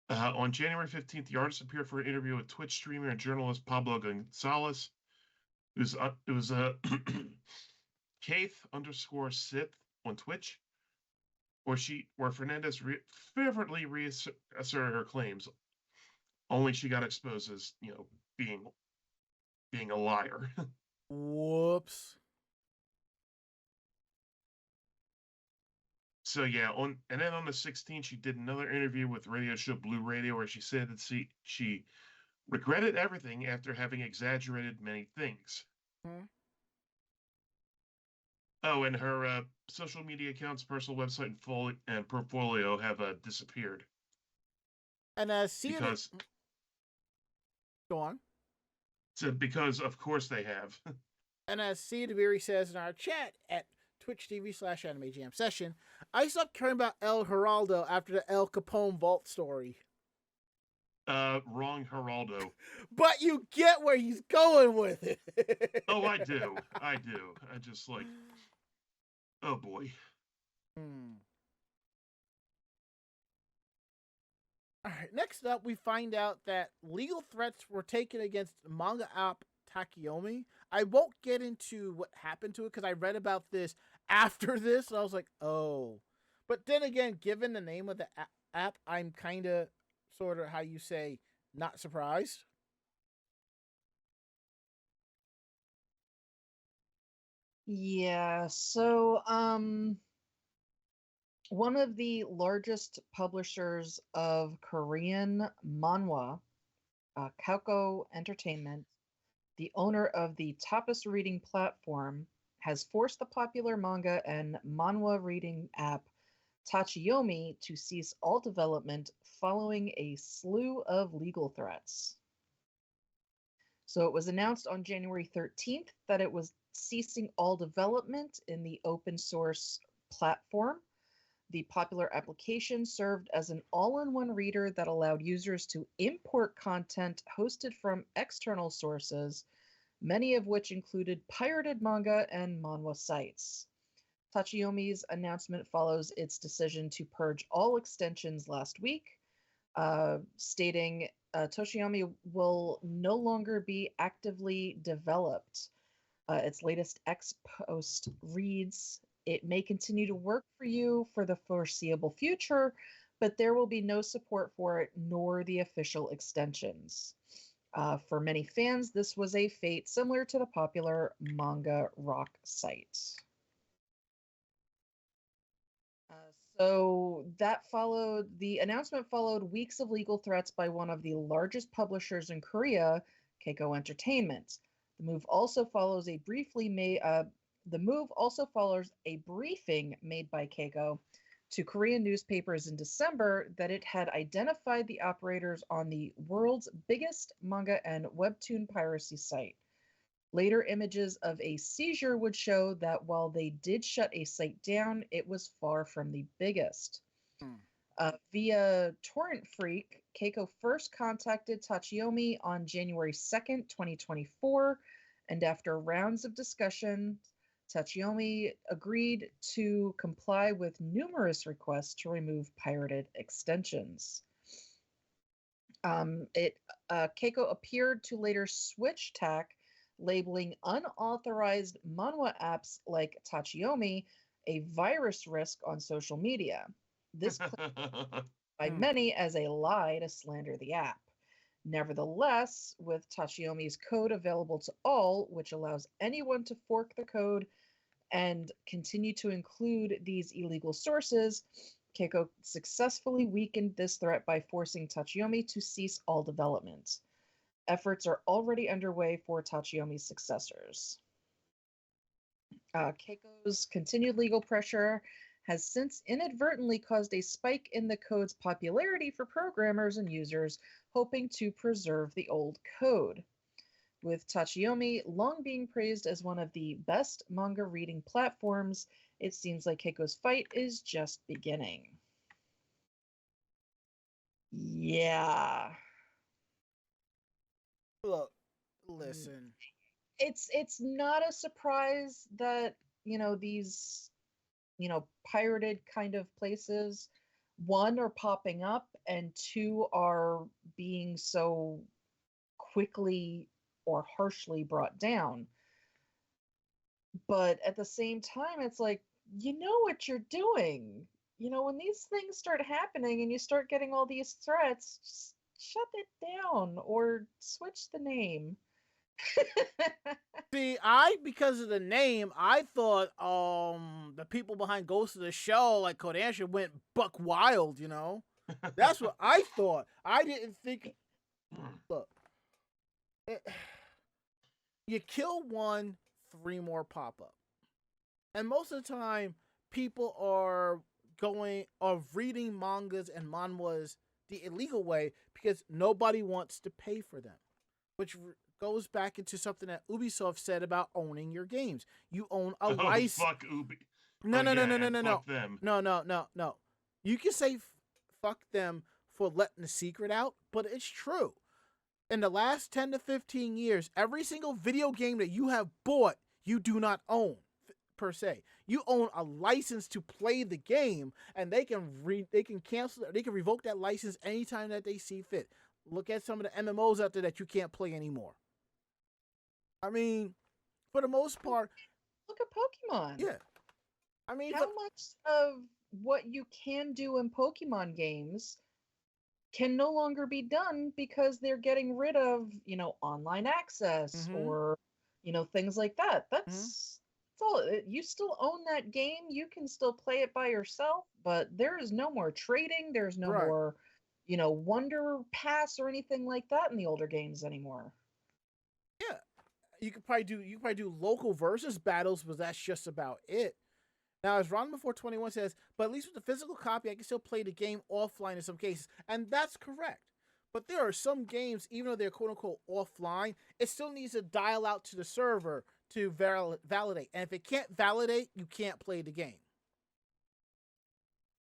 Speaker 3: On January 15th, the artist appeared for an interview with Twitch streamer and journalist Pablo Gonzalez. It was Kaith_Sith on Twitch, where Fernandez fervently reasserted her claims. Only she got exposed as, being a liar.
Speaker 2: Whoops.
Speaker 3: So yeah, and then on the 16th, she did another interview with radio show Blue Radio, where she said that she regretted everything after having exaggerated many things. Mm-hmm. Oh, and her social media accounts, personal website, and portfolio have disappeared.
Speaker 2: And
Speaker 3: because
Speaker 2: go on.
Speaker 3: So, because of course they have.
Speaker 2: And as Cedaviri says in our chat at Twitch TV/Anime Jam Session, I stopped caring about El Geraldo after the El Capone vault story.
Speaker 3: Wrong Geraldo.
Speaker 2: But you get where he's going with it.
Speaker 3: Oh, I do. I just like, oh boy.
Speaker 2: All right, next up, we find out that legal threats were taken against manga app Tachiyomi. I won't get into what happened to it because I read about this after this, and I was like, oh. But then again, given the name of the app, I'm kind of, sort of, how you say, not surprised.
Speaker 4: Yeah, so one of the largest publishers of Korean manhwa, Kauko Entertainment, the owner of the Tapas reading platform, has forced the popular manga and manhwa reading app Tachiyomi to cease all development following a slew of legal threats. So it was announced on January 13th that it was ceasing all development in the open source platform. The popular application served as an all-in-one reader that allowed users to import content hosted from external sources, many of which included pirated manga and manhwa sites. Tachiyomi's announcement follows its decision to purge all extensions last week, stating Tachiyomi will no longer be actively developed. Its latest X post reads, "It may continue to work for you for the foreseeable future, but there will be no support for it nor the official extensions." For many fans, this was a fate similar to the popular Manga Rock site. So the announcement followed weeks of legal threats by one of the largest publishers in Korea, Keiko Entertainment. The move also follows a briefing made by Keiko to Korean newspapers in December that it had identified the operators on the world's biggest manga and webtoon piracy site. Later images of a seizure would show that while they did shut a site down, it was far from the biggest. Via Torrent Freak, Keiko first contacted Tachiyomi on January 2nd, 2024, and after rounds of discussion, Tachiyomi agreed to comply with numerous requests to remove pirated extensions. Keiko appeared to later switch tack, labeling unauthorized manhwa apps like Tachiyomi a virus risk on social media. This by many as a lie to slander the app. Nevertheless, with Tachiyomi's code available to all, which allows anyone to fork the code and continue to include these illegal sources, Keiko successfully weakened this threat by forcing Tachiyomi to cease all development. Efforts are already underway for Tachiyomi's successors. Keiko's continued legal pressure has since inadvertently caused a spike in the code's popularity for programmers and users hoping to preserve the old code. With Tachiyomi long being praised as one of the best manga reading platforms, it seems like Keiko's fight is just beginning. Yeah.
Speaker 2: Look, listen.
Speaker 4: It's not a surprise that, these, pirated kind of places, one, are popping up, and two, are being so quickly or harshly brought down. But at the same time, it's like, you know what you're doing. When these things start happening and you start getting all these threats, just shut it down or switch the name.
Speaker 2: See, because of the name, I thought the people behind Ghost of the Shell, like Kodansha, went buck wild, That's what I thought. I didn't think... Look. You kill one, 3 more pop up. And most of the time, people are reading mangas and manhwas the illegal way because nobody wants to pay for them. Which goes back into something that Ubisoft said about owning your games. You own a
Speaker 3: Oh,
Speaker 2: license.
Speaker 3: fuck Ubi.
Speaker 2: No,
Speaker 3: Oh,
Speaker 2: no, no,
Speaker 3: yeah,
Speaker 2: no, no,
Speaker 3: and
Speaker 2: no,
Speaker 3: fuck
Speaker 2: no,
Speaker 3: them.
Speaker 2: no. You can say fuck them for letting the secret out, but it's true. In the last 10 to 15 years, every single video game that you have bought, you do not own per se. You own a license to play the game, and they can cancel, they can revoke that license anytime that they see fit. Look at some of the MMOs out there that you can't play anymore. I mean, for the most part,
Speaker 4: Look at Pokemon.
Speaker 2: yeah. I mean,
Speaker 4: How much of what you can do in Pokemon games can no longer be done because they're getting rid of, online access or, things like that. That's all. You still own that game. You can still play it by yourself, but there is no more trading. There's no
Speaker 2: Right.
Speaker 4: more, Wonder Pass or anything like that in the older games anymore.
Speaker 2: Yeah. You could probably do local versus battles, but that's just about it. Now, as Ron before 21 says, but at least with the physical copy, I can still play the game offline in some cases. And that's correct. But there are some games, even though they're quote unquote offline, it still needs to dial out to the server to validate. And if it can't validate, you can't play the game.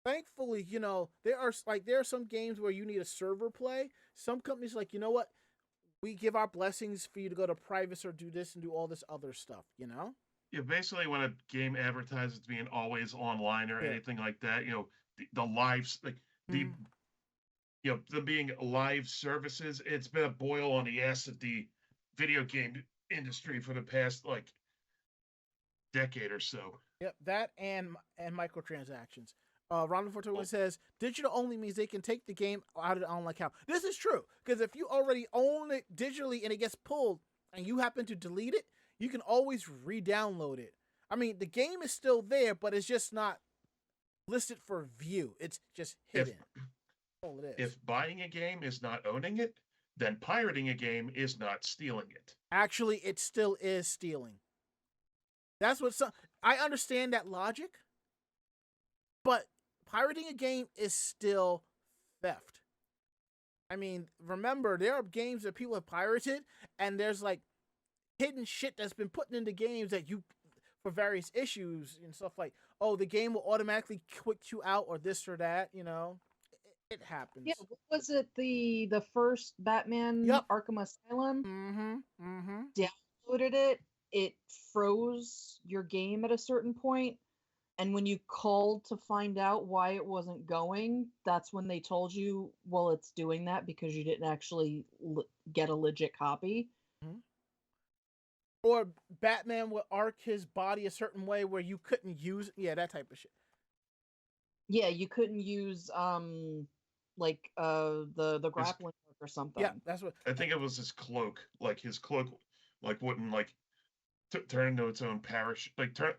Speaker 2: Thankfully, there are some games where you need a server play. Some companies like, you know what? We give our blessings for you to go to privates or do this and do all this other stuff,
Speaker 3: Yeah, basically, when a game advertises being always online or
Speaker 2: Yeah.
Speaker 3: anything like that, the lives, like the, them being live services, it's been a boil on the ass of the video game industry for the past like decade or so.
Speaker 2: Yep, that and microtransactions. Ron 421 says digital only means they can take the game out of the online account. This is true because if you already own it digitally and it gets pulled and you happen to delete it, you can always re-download it. I mean, the game is still there, but it's just not listed for view. It's just hidden. All it is.
Speaker 3: If buying a game is not owning it, then pirating a game is not stealing it.
Speaker 2: Actually, it still is stealing. That's what I understand that logic, but pirating a game is still theft. I mean, remember, there are games that people have pirated, and there's like hidden shit that's been put into games that for various issues and stuff like, oh, the game will automatically kick you out or this or that, it happens.
Speaker 4: Yeah, what was it, the first Batman Arkham Asylum? Downloaded it froze your game at a certain point, and when you called to find out why it wasn't going, that's when they told you, well, it's doing that because you didn't actually get a legit copy.
Speaker 2: Or Batman would arc his body a certain way where you couldn't use that type of shit.
Speaker 4: Yeah, you couldn't use the grappling hook or something.
Speaker 2: Yeah, that's what
Speaker 3: I think it was his cloak. Like his cloak, wouldn't turn into its own parachute. Like turn.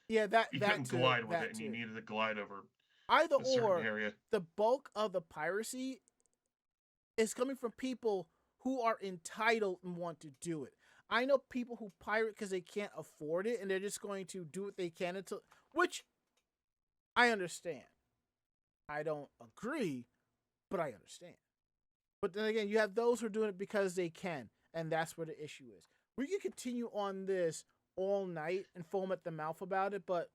Speaker 2: Yeah, that
Speaker 3: you
Speaker 2: that
Speaker 3: couldn't
Speaker 2: too,
Speaker 3: glide with
Speaker 2: that
Speaker 3: it, and
Speaker 2: too.
Speaker 3: you needed to glide over
Speaker 2: either
Speaker 3: a certain
Speaker 2: or.
Speaker 3: area.
Speaker 2: The bulk of the piracy is coming from people who are entitled and want to do it. I know people who pirate because they can't afford it, and they're just going to do what they can until, which I understand. I don't agree, but I understand. But then again, you have those who are doing it because they can, and that's where the issue is. We can continue on this all night and foam at the mouth about it, but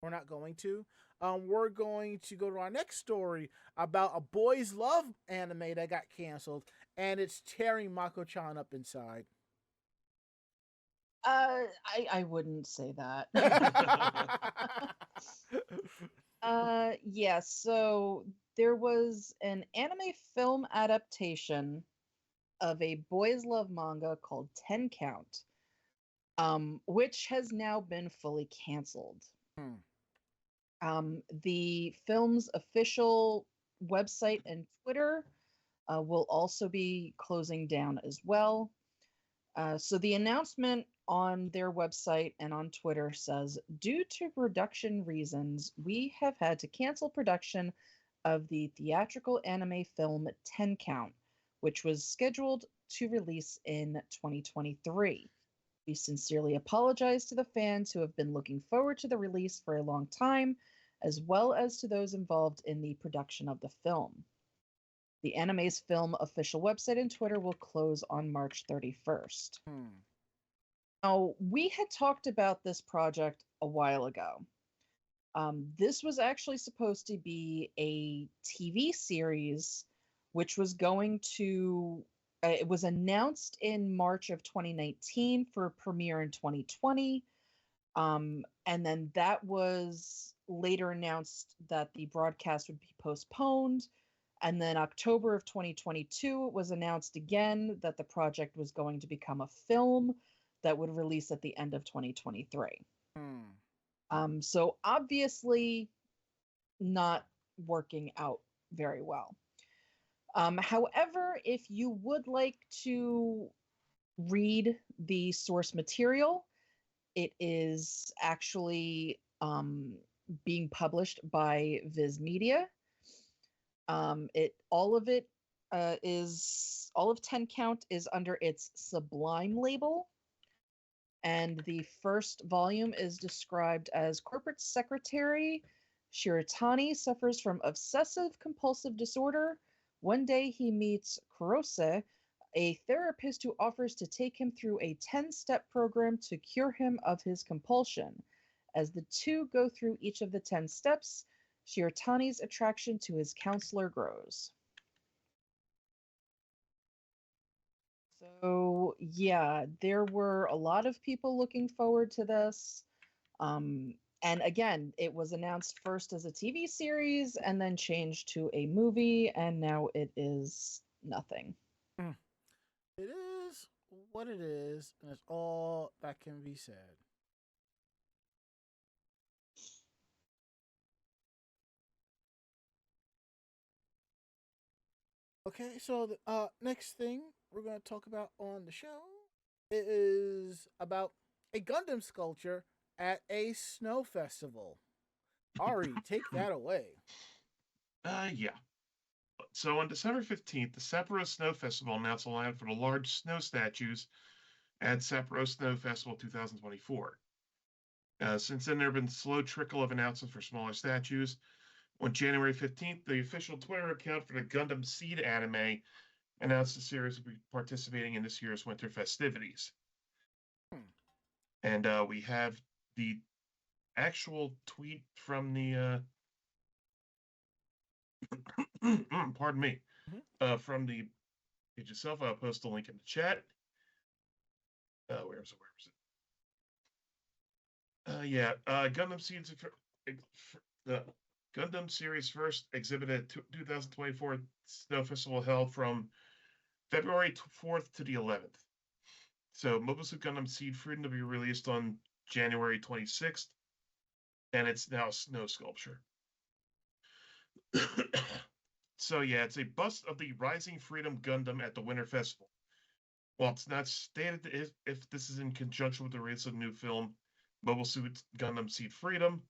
Speaker 2: we're not going to. We're going to go to our next story about a boys' love anime that got canceled, and it's tearing Mako-chan up inside.
Speaker 4: I wouldn't say that. Yeah, so there was an anime film adaptation of a boys' love manga called 10 Count, which has now been fully canceled. The film's official website and Twitter will also be closing down as well. So the announcement on their website and on Twitter says, due to production reasons, we have had to cancel production of the theatrical anime film 10 Count, which was scheduled to release in 2023. We sincerely apologize to the fans who have been looking forward to the release for a long time, as well as to those involved in the production of the film. The anime's film official website and Twitter will close on March 31st. Now, we had talked about this project a while ago. This was actually supposed to be a TV series, which was going to, it was announced in March of 2019 for premiere in 2020. And then that was later announced that the broadcast would be postponed. And then October of 2022, it was announced again that the project was going to become a film that would release at the end of 2023. So obviously not working out very well. However, if you would like to read the source material, it is actually being published by Viz Media. All of 10 count is under its Sublime label. And the first volume is described as corporate secretary Shiratani suffers from obsessive compulsive disorder. One day he meets Kurose, a therapist who offers to take him through a 10-step program to cure him of his compulsion. As the two go through each of the 10 steps, Shiratani's attraction to his counselor grows. So, yeah, there were a lot of people looking forward to this. And again, it was announced first as a TV series and then changed to a movie, and now it is nothing.
Speaker 2: It is what it is, and it's all that can be said. Okay, so the next thing we're going to talk about on the show is about a Gundam sculpture at a snow festival. Ari, take that away.
Speaker 3: Yeah. So on December 15th, the Sapporo Snow Festival announced a lineup for the large snow statues at Sapporo Snow Festival 2024. Since then, there have been a slow trickle of announcements for smaller statues. On January 15th, the official Twitter account for the Gundam Seed anime announced the series will be participating in this year's winter festivities. And we have the actual tweet from the pardon me, from the page itself. I'll post the link in the chat. Where is it? Gundam Seeds, the Gundam series first exhibit at 2024 Snow Festival held from February 4th to the 11th. So Mobile Suit Gundam Seed Freedom to be released on January 26th, and it's now a snow sculpture. So yeah, it's a bust of the Rising Freedom Gundam at the Winter Festival. While it's not stated if this is in conjunction with the release of the new film, Mobile Suit Gundam Seed Freedom,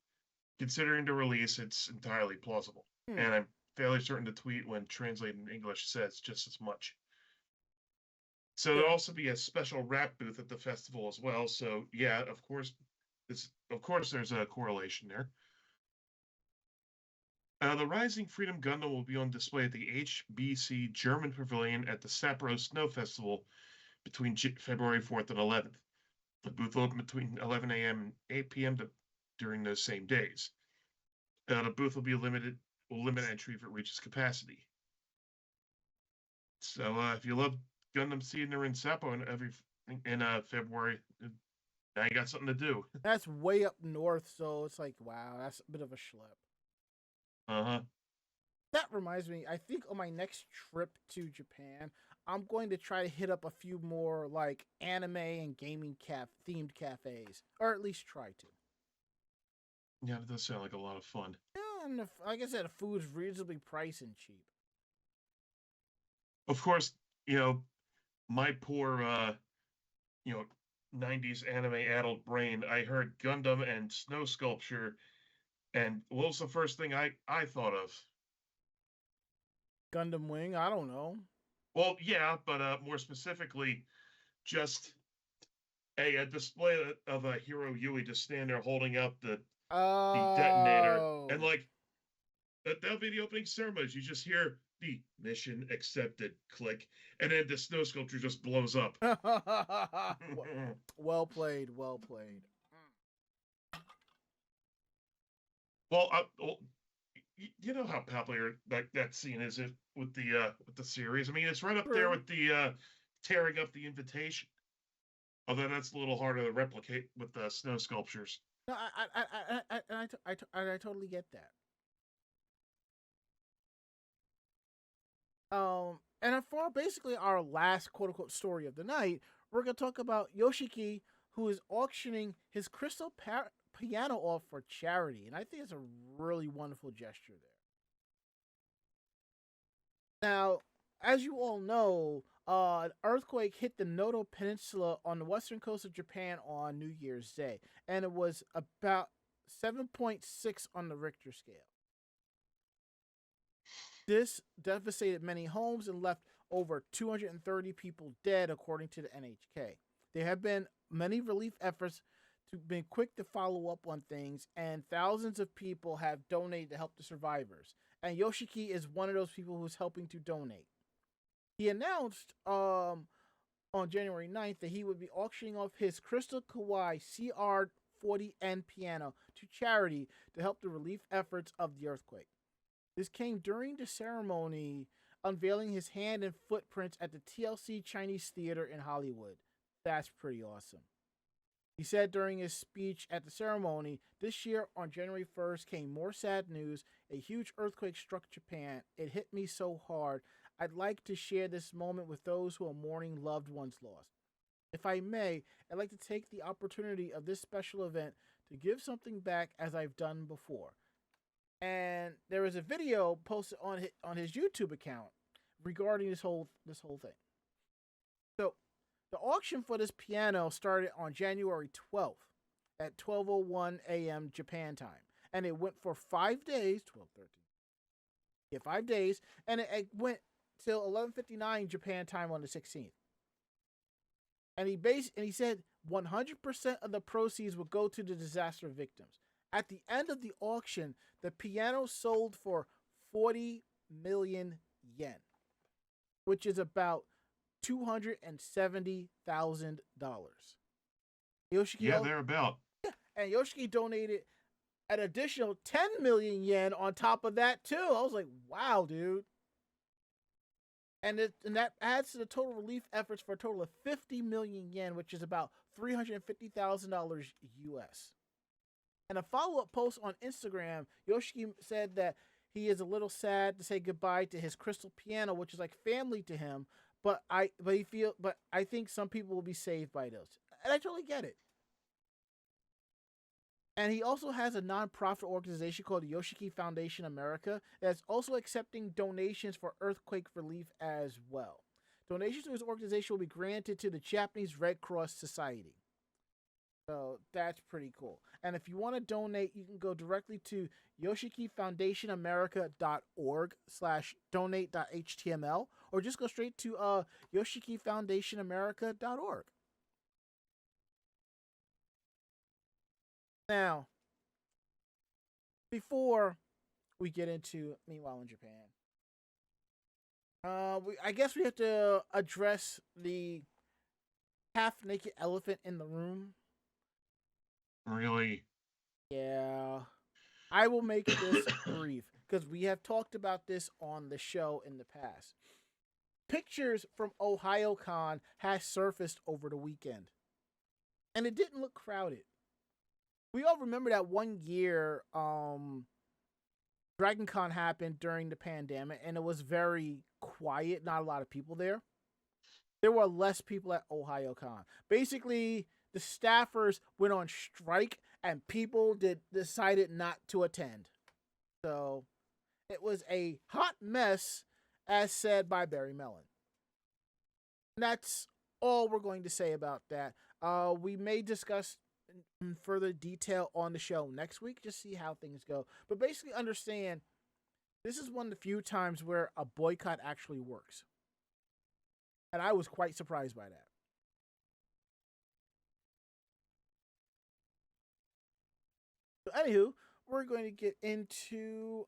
Speaker 3: considering the release, it's entirely plausible. And I'm fairly certain the tweet, when translated in English, says just as much. So there'll also be a special rap booth at the festival as well. So yeah, of course, there's a correlation there. The Rising Freedom Gundam will be on display at the HBC German Pavilion at the Sapporo Snow Festival between February 4th and 11th. The booth will open between 11 a.m. and 8 p.m. during those same days. The booth will limit entry if it reaches capacity. So if you love Gundam Seed in Sapporo in February, now you got something to do.
Speaker 2: That's way up north, so it's like, wow, that's a bit of a schlep. That reminds me, I think on my next trip to Japan, I'm going to try to hit up a few more like anime and gaming themed cafes, or at least try to.
Speaker 3: Yeah, it does sound like a lot of fun.
Speaker 2: Yeah, and like I said, the food's reasonably priced and cheap.
Speaker 3: Of course, my poor 90s anime-addled brain, I heard Gundam and snow sculpture, and what was the first thing I thought of?
Speaker 2: Gundam Wing? I don't know.
Speaker 3: Well, yeah, but more specifically, just a display of a Hiro Yui just standing there holding up the detonator. And like, that'll be the opening ceremonies. You just hear the mission accepted, click, and then the snow sculpture just blows up.
Speaker 2: Well played, well played.
Speaker 3: Well, you know how popular that scene is with the series. I mean, it's right up there
Speaker 2: True.
Speaker 3: with the tearing up the invitation. Although that's a little harder to replicate with the snow sculptures.
Speaker 2: No, I totally get that. And for basically our last quote unquote story of the night, we're gonna talk about Yoshiki, who is auctioning his crystal piano off for charity, and I think it's a really wonderful gesture there. Now, as you all know, an earthquake hit the Noto Peninsula on the western coast of Japan on New Year's Day, and it was about 7.6 on the Richter scale. This devastated many homes and left over 230 people dead, according to the NHK. There have been many relief efforts to be quick to follow up on things, and thousands of people have donated to help the survivors. And Yoshiki is one of those people who's helping to donate. He announced on January 9th that he would be auctioning off his Crystal Kawai CR40N piano to charity to help the relief efforts of the earthquake. This came during the ceremony unveiling his hand and footprints at the TLC Chinese Theater in Hollywood. That's pretty awesome. He said during his speech at the ceremony, this year on January 1st came more sad news. A huge earthquake struck Japan. It hit me so hard. I'd like to share this moment with those who are mourning loved ones lost. If I may, I'd like to take the opportunity of this special event to give something back as I've done before. And there was a video posted on his YouTube account regarding this whole thing. So the auction for this piano started on January 12th at 12:01 a.m. Japan time, and it went for 5 days. 12:13. Yeah, 5 days, and it went till 11:59 Japan time on the 16th. And he said 100% of the proceeds would go to the disaster victims. At the end of the auction, the piano sold for 40 million yen, which is about $270,000.
Speaker 3: Yeah, thereabout.
Speaker 2: And Yoshiki donated an additional 10 million yen on top of that too. I was like, wow, dude. And that adds to the total relief efforts for a total of 50 million yen, which is about $350,000 US. And a follow-up post on Instagram, Yoshiki said that he is a little sad to say goodbye to his crystal piano, which is like family to him. But I think some people will be saved by this, and I totally get it. And he also has a non-profit organization called the Yoshiki Foundation America that's also accepting donations for earthquake relief as well. Donations to his organization will be granted to the Japanese Red Cross Society. So that's pretty cool. And if you want to donate, you can go directly to yoshikifoundationamerica.org/donate.html, or just go straight to yoshikifoundationamerica.org. Now, before we get into Meanwhile in Japan, I guess we have to address the half-naked elephant in the room.
Speaker 3: Really?
Speaker 2: Yeah. I will make this brief because we have talked about this on the show in the past. Pictures from OhioCon has surfaced over the weekend, and it didn't look crowded. We all remember that one year DragonCon happened during the pandemic, and it was very quiet, not a lot of people there. There were less people at OhioCon. Basically, the staffers went on strike, and people decided not to attend. So it was a hot mess, as said by Barry Mellon. And that's all we're going to say about that. We may discuss in further detail on the show next week, just see how things go. But basically understand, this is one of the few times where a boycott actually works. And I was quite surprised by that. So anywho, we're going to get into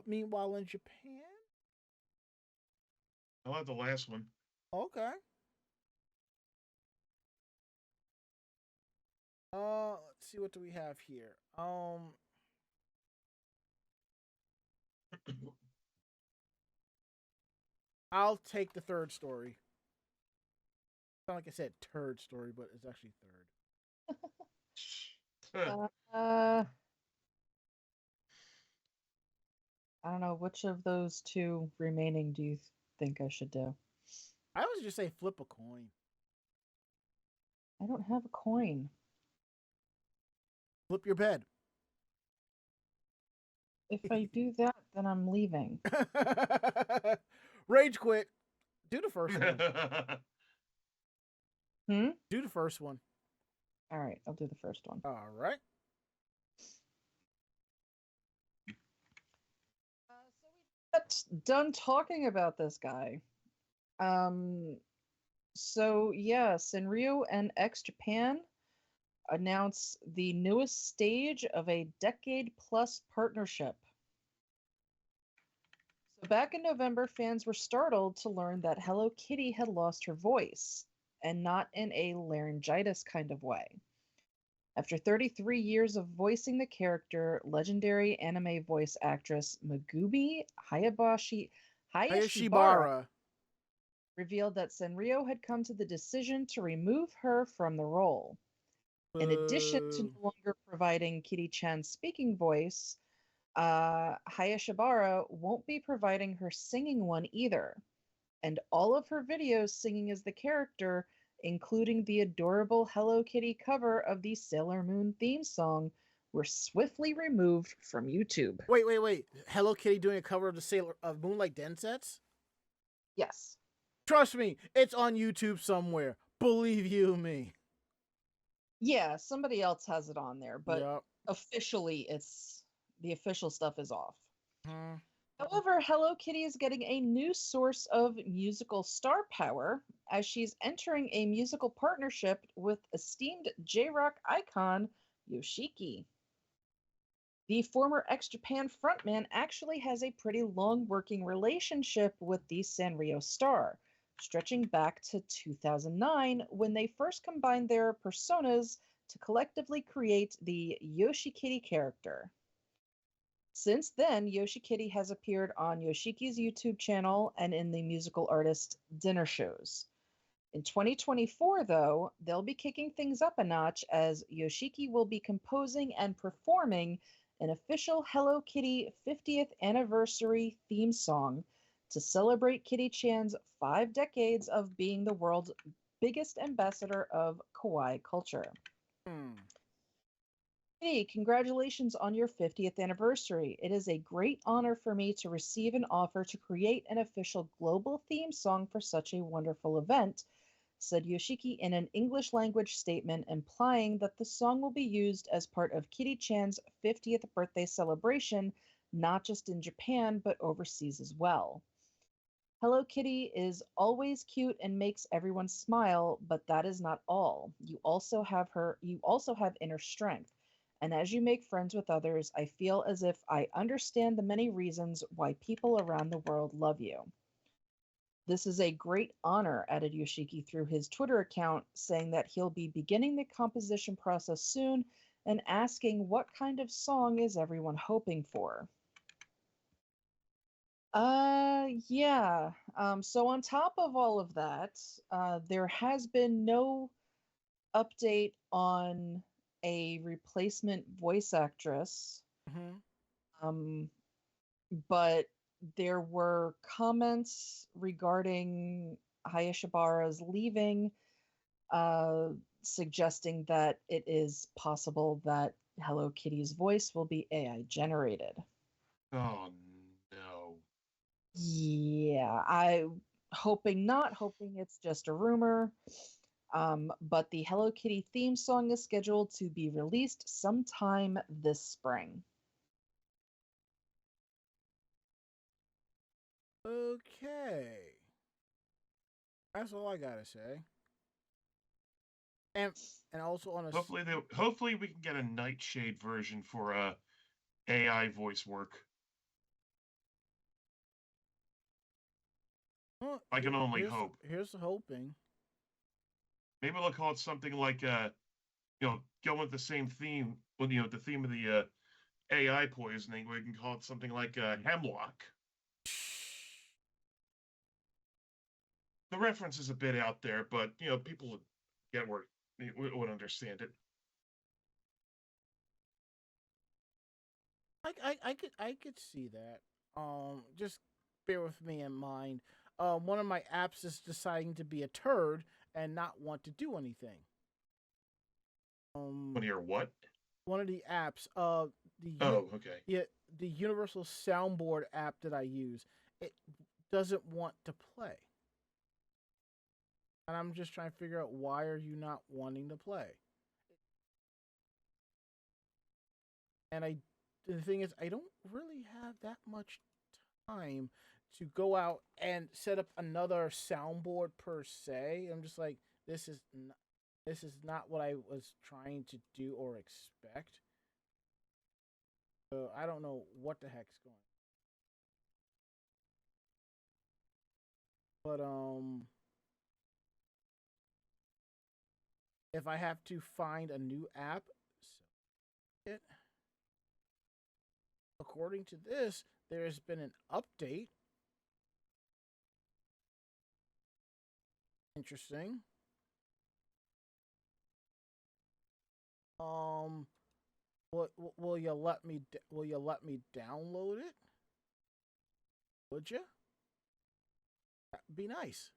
Speaker 2: Meanwhile in Japan.
Speaker 3: I'll have the last one.
Speaker 2: Okay. Let's see, what do we have here? I'll take the third story. Not like I said turd story, but it's actually third.
Speaker 4: I don't know, which of those two remaining do you think I should do?
Speaker 2: I always just say flip a coin.
Speaker 4: I don't have a coin.
Speaker 2: Flip your bed.
Speaker 4: If I do that, then I'm leaving.
Speaker 2: Rage quit. Do the first one. Do the first one.
Speaker 4: All right, I'll do the first one.
Speaker 2: All right.
Speaker 4: So we got done talking about this guy. So yeah, Sanrio and X Japan announce the newest stage of a decade-plus partnership. So back in November, fans were startled to learn that Hello Kitty had lost her voice, and not in a laryngitis kind of way. After 33 years of voicing the character, legendary anime voice actress Megumi Hayashibara revealed that Sanrio had come to the decision to remove her from the role. In addition to no longer providing Kitty-chan's speaking voice, Hayashibara won't be providing her singing one either. And all of her videos singing as the character, including the adorable Hello Kitty cover of the Sailor Moon theme song, were swiftly removed from YouTube.
Speaker 2: Wait. Hello Kitty doing a cover of of Moonlight Densetsu?
Speaker 4: Yes.
Speaker 2: Trust me, it's on YouTube somewhere. Believe you me.
Speaker 4: Yeah, somebody else has it on there, but
Speaker 2: yep.
Speaker 4: Officially the official stuff is off. However, Hello Kitty is getting a new source of musical star power as she's entering a musical partnership with esteemed J-rock icon Yoshiki. The former X Japan frontman actually has a pretty long working relationship with the Sanrio star, stretching back to 2009 when they first combined their personas to collectively create the Yoshikitty character. Since then, Yoshikitty has appeared on Yoshiki's YouTube channel and in the musical artist dinner shows. In 2024, though, they'll be kicking things up a notch as Yoshiki will be composing and performing an official Hello Kitty 50th anniversary theme song to celebrate Kitty-chan's 5 decades of being the world's biggest ambassador of kawaii culture. Kitty, congratulations on your 50th anniversary. It is a great honor for me to receive an offer to create an official global theme song for such a wonderful event, said Yoshiki in an English language statement implying that the song will be used as part of Kitty-chan's 50th birthday celebration, not just in Japan, but overseas as well. Hello Kitty is always cute and makes everyone smile, but that is not all. You also have inner strength. And as you make friends with others, I feel as if I understand the many reasons why people around the world love you. This is a great honor, added Yoshiki through his Twitter account, saying that he'll be beginning the composition process soon and asking what kind of song is everyone hoping for. Yeah. So on top of all of that, there has been no update on a replacement voice actress. But there were comments regarding Hayashibara's leaving, suggesting that it is possible that Hello Kitty's voice will be AI generated.
Speaker 3: Oh no.
Speaker 4: Yeah, I'm hoping not, hoping it's just a rumor. But the Hello Kitty theme song is scheduled to be released sometime this spring.
Speaker 2: Okay. That's all I gotta say. And also on a
Speaker 3: hopefully we can get a Nightshade version for AI voice work.
Speaker 2: Well,
Speaker 3: I can only
Speaker 2: here's
Speaker 3: hope.
Speaker 2: here's hoping.
Speaker 3: Maybe they'll call it something like go with the same theme with the theme of the AI poisoning. We can call it something like hemlock. The reference is a bit out there, but people would get where would understand it.
Speaker 2: I could see that. Just bear with me in mind. One of my apps is deciding to be a turd and not want to do anything.
Speaker 3: When you're what?
Speaker 2: One of the apps,
Speaker 3: Oh, okay.
Speaker 2: yeah, the Universal Soundboard app that I use, it doesn't want to play, and I'm just trying to figure out why are you not wanting to play. And the thing is, I don't really have that much time to go out and set up another soundboard per se. I'm just like, this is this is not what I was trying to do or expect. So I don't know what the heck's going on. But if I have to find a new app, so it according to this, there has been an update. Interesting. Um, will you let me will you let me download it? Would you? That'd be nice.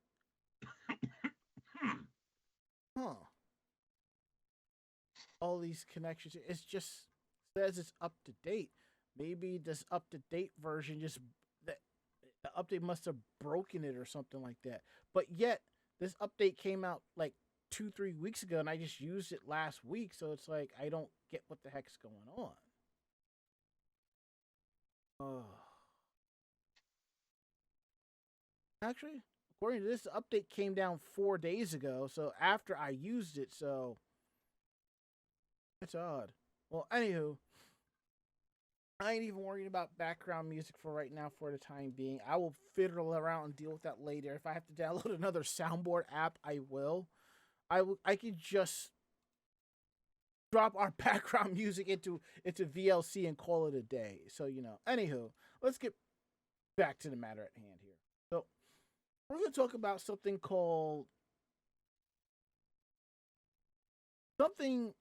Speaker 2: Huh. All these connections. It's just says it's up to date. Maybe this up to date version just that the update must have broken it or something like that. But yet this update came out like 2-3 weeks ago, and I just used it last week. So it's like I don't get what the heck's going on. Oh. Actually, according to this, the update came down 4 days ago. So after I used it, so it's odd. Well, anywho, I ain't even worried about background music for right now for the time being. I will fiddle around and deal with that later. If I have to download another soundboard app, I will. I could just drop our background music into VLC and call it a day. So, anywho, let's get back to the matter at hand here. So, we're going to talk about something called something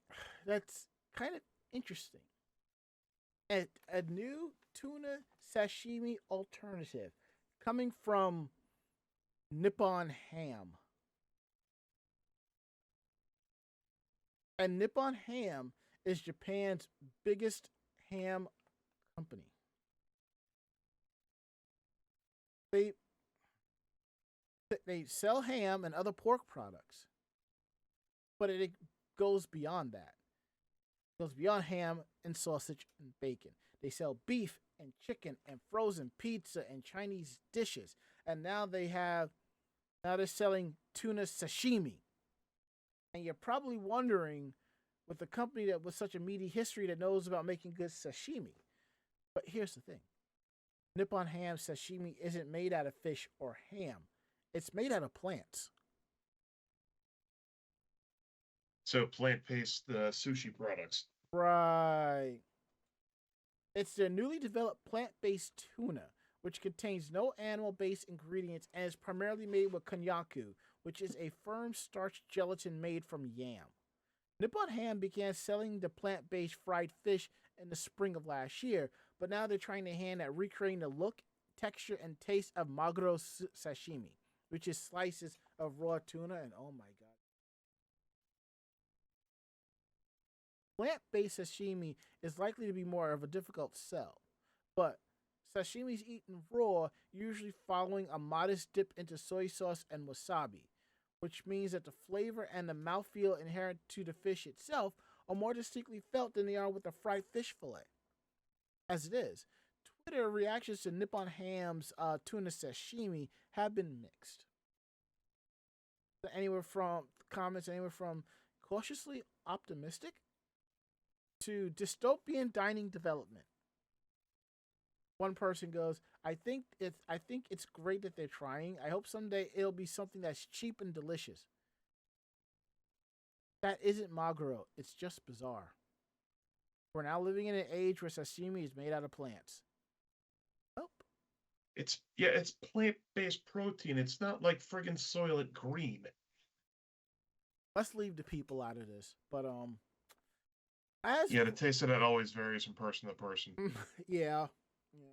Speaker 2: that's kind of interesting. A new tuna sashimi alternative coming from Nippon Ham. And Nippon Ham is Japan's biggest ham company. They sell ham and other pork products, but it goes beyond that. It goes beyond ham and sausage and bacon. They sell beef and chicken and frozen pizza and Chinese dishes, and now they're selling tuna sashimi. And you're probably wondering, with a company that with such a meaty history that knows about making good sashimi. But here's the thing. Nippon Ham sashimi isn't made out of fish or ham. It's made out of plants.
Speaker 3: So plant-based sushi products.
Speaker 2: Right. It's their newly developed plant-based tuna, which contains no animal-based ingredients and is primarily made with konyaku, which is a firm starch gelatin made from yam. Nippon Ham began selling the plant-based fried fish in the spring of last year, but now they're trying their hand at recreating the look, texture, and taste of maguro sashimi, which is slices of raw tuna, and oh my god. Plant-based sashimi is likely to be more of a difficult sell, but sashimi is eaten raw, usually following a modest dip into soy sauce and wasabi, which means that the flavor and the mouthfeel inherent to the fish itself are more distinctly felt than they are with a fried fish fillet. As it is, Twitter reactions to Nippon Ham's tuna sashimi have been mixed. Comments anywhere from cautiously optimistic to dystopian dining development. one person goes, I think it's great that they're trying. I hope someday it'll be something that's cheap and delicious. That isn't Maguro. It's just bizarre. We're now living in an age where sashimi is made out of plants. Oh,
Speaker 3: It's plant-based protein. It's not like friggin' Soylent Green.
Speaker 2: let's leave the people out of this. But as
Speaker 3: Yeah, the taste of that always varies from person to person.
Speaker 2: yeah,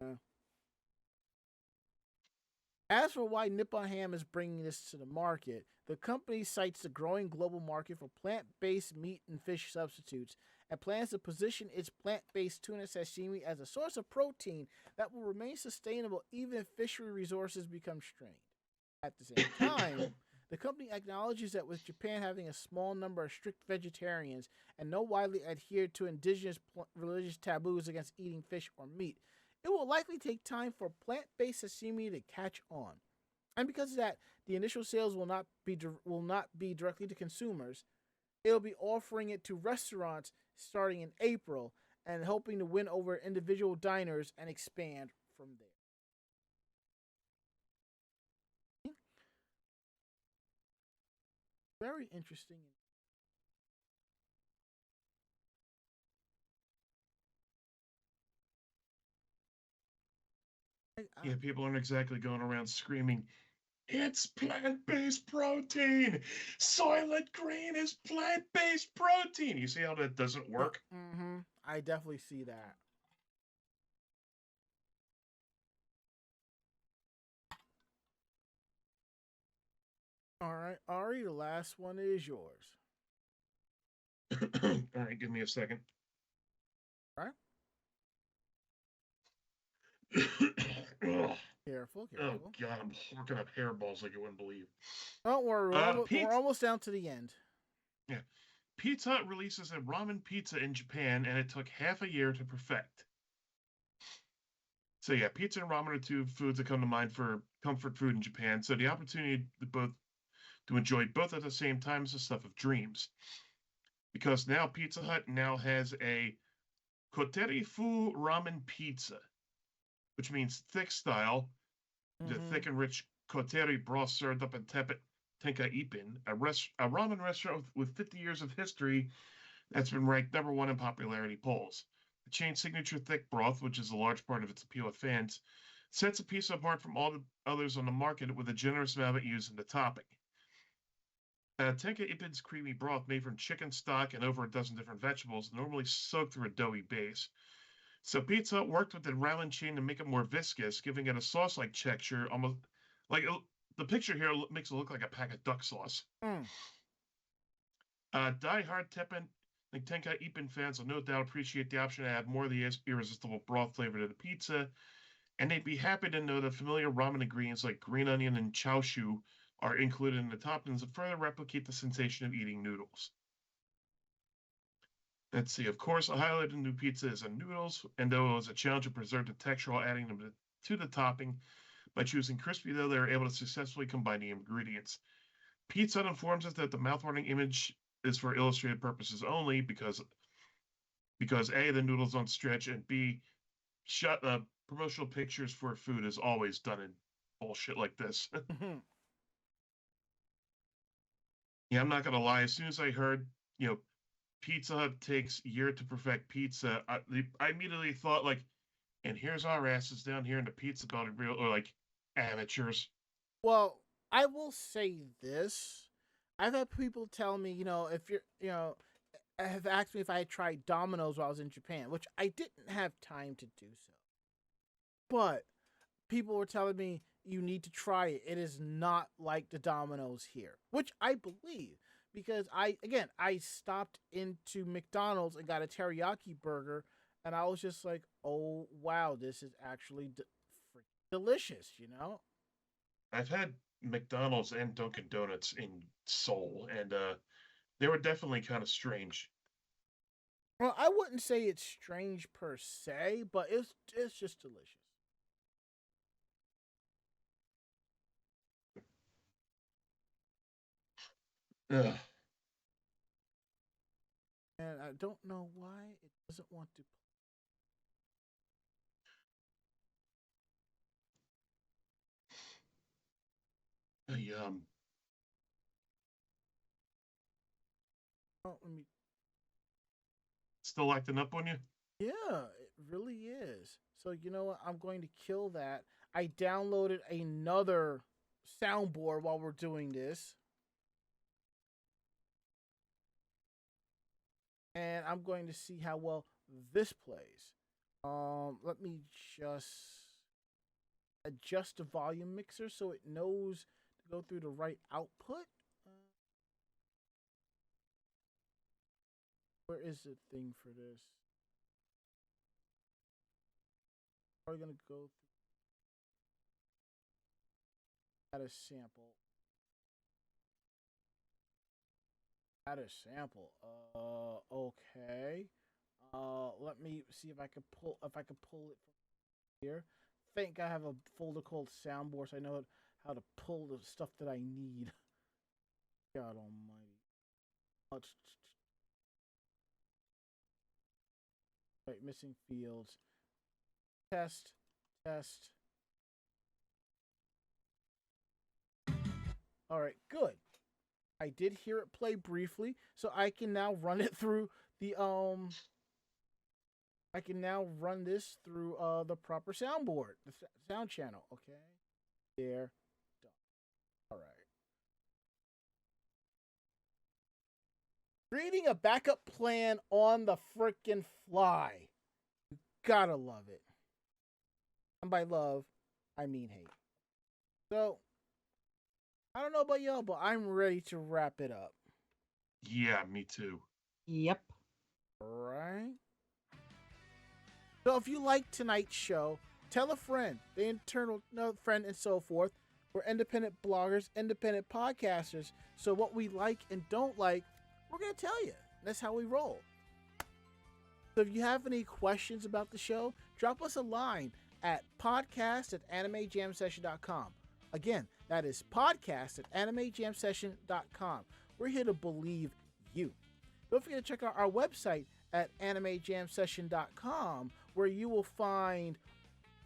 Speaker 2: yeah. As for why Nippon Ham is bringing this to the market, the company cites the growing global market for plant-based meat and fish substitutes and plans to position its plant-based tuna sashimi as a source of protein that will remain sustainable even if fishery resources become strained. At the same time, the company acknowledges that with Japan having a small number of strict vegetarians and no widely adhered to indigenous religious taboos against eating fish or meat, it will likely take time for plant-based sashimi to catch on. And because of that, the initial sales will not be directly to consumers. It'll be offering it to restaurants starting in April and hoping to win over individual diners and expand from there. Very interesting.
Speaker 3: Yeah, people aren't exactly going around screaming, it's plant-based protein! Soylent Green is plant-based protein! You see how that doesn't work?
Speaker 2: Mm-hmm. I definitely see that. All right, Ari, the last one is yours.
Speaker 3: All right, give me a second.
Speaker 2: All right,
Speaker 3: Oh,
Speaker 2: careful,
Speaker 3: oh
Speaker 2: careful.
Speaker 3: God, I'm working up hairballs like you wouldn't believe.
Speaker 2: Don't worry, we're almost down to the end.
Speaker 3: Yeah, Pizza Hut releases a ramen pizza in Japan, and it took half a year to perfect. So yeah, pizza and ramen are two foods that come to mind for comfort food in Japan. So the opportunity to enjoy both at the same time is the stuff of dreams. Because now Pizza Hut now has a Kotere Fu ramen pizza, which means thick style, the
Speaker 2: Mm-hmm.
Speaker 3: thick and rich Kotere broth served up in Tenka Ipin, a ramen restaurant with 50 years of history that's been ranked #1 in popularity polls. The chain's signature thick broth, which is a large part of its appeal with fans, sets a piece apart from all the others on the market with a generous amount of it used in the topping. Tenka Ipin's creamy broth, made from chicken stock and over a dozen different vegetables, normally soaked through a doughy base. So Pizza Hut worked with the ramen chain to make it more viscous, giving it a sauce-like texture, almost like the picture here makes it look like a pack of duck sauce.
Speaker 2: Mm.
Speaker 3: Die-hard Tenka Ipin fans will no doubt appreciate the option to add more of the irresistible broth flavor to the pizza, and they'd be happy to know that familiar ramen ingredients like green onion and chowshu are included in the toppings to further replicate the sensation of eating noodles. Let's see, of course, a highlight of the new pizza is the noodles, and though it was a challenge to preserve the texture while adding them to the topping, by choosing crispy dough, they were able to successfully combine the ingredients. Pizza Hut informs us that the mouth-watering image is for illustrative purposes only because A, the noodles don't stretch, and B, promotional pictures for food is always done in bullshit like this.
Speaker 2: Mm-hmm.
Speaker 3: Yeah, I'm not gonna lie. As soon as I heard, Pizza Hut takes year to perfect pizza, I immediately thought like, and here's our asses down here in the pizza belt, or like amateurs.
Speaker 2: Well, I will say this. I've had people tell me, if you're, have asked me if I had tried Domino's while I was in Japan, which I didn't have time to do so. But people were telling me you need to try it. It is not like the Domino's here, which I believe because I stopped into McDonald's and got a teriyaki burger, and I was just like, oh wow, this is actually delicious,
Speaker 3: I've had McDonald's and Dunkin' Donuts in Seoul, and they were definitely kind of strange.
Speaker 2: Well, I wouldn't say it's strange per se, but it's just delicious.
Speaker 3: Ugh.
Speaker 2: And I don't know why it doesn't want to.
Speaker 3: I
Speaker 2: Oh, let me.
Speaker 3: still acting up on you.
Speaker 2: Yeah, it really is. So you know what? I'm going to kill that. I downloaded another soundboard while we're doing this, and I'm going to see how well this plays. Let me just adjust the volume mixer so it knows to go through the right output. Where is the thing for this? Are we gonna go through add a sample? Add a sample. Okay. Let me see if I can pull it from here. I think I have a folder called soundboard, so I know how to pull the stuff that I need. God Almighty. Right, missing fields. Test. All right, good. I did hear it play briefly, so I can now run it through the I can now run this through the proper soundboard, the sound channel. Okay, there, done. All right. Creating a backup plan on the frickin' fly. You gotta love it. And by love, I mean hate. So, I don't know about y'all, but I'm ready to wrap it up.
Speaker 3: Yeah, me too.
Speaker 4: Yep.
Speaker 2: Right. So if you like tonight's show, tell a friend, the internal friend, and so forth. We're independent bloggers, independent podcasters. So what we like and don't like, we're going to tell you. That's how we roll. So if you have any questions about the show, drop us a line at podcast@animejamsession.com. Again, that is podcast@animejamsession.com. We're here to believe you. Don't forget to check out our website at animejamsession.com, where you will find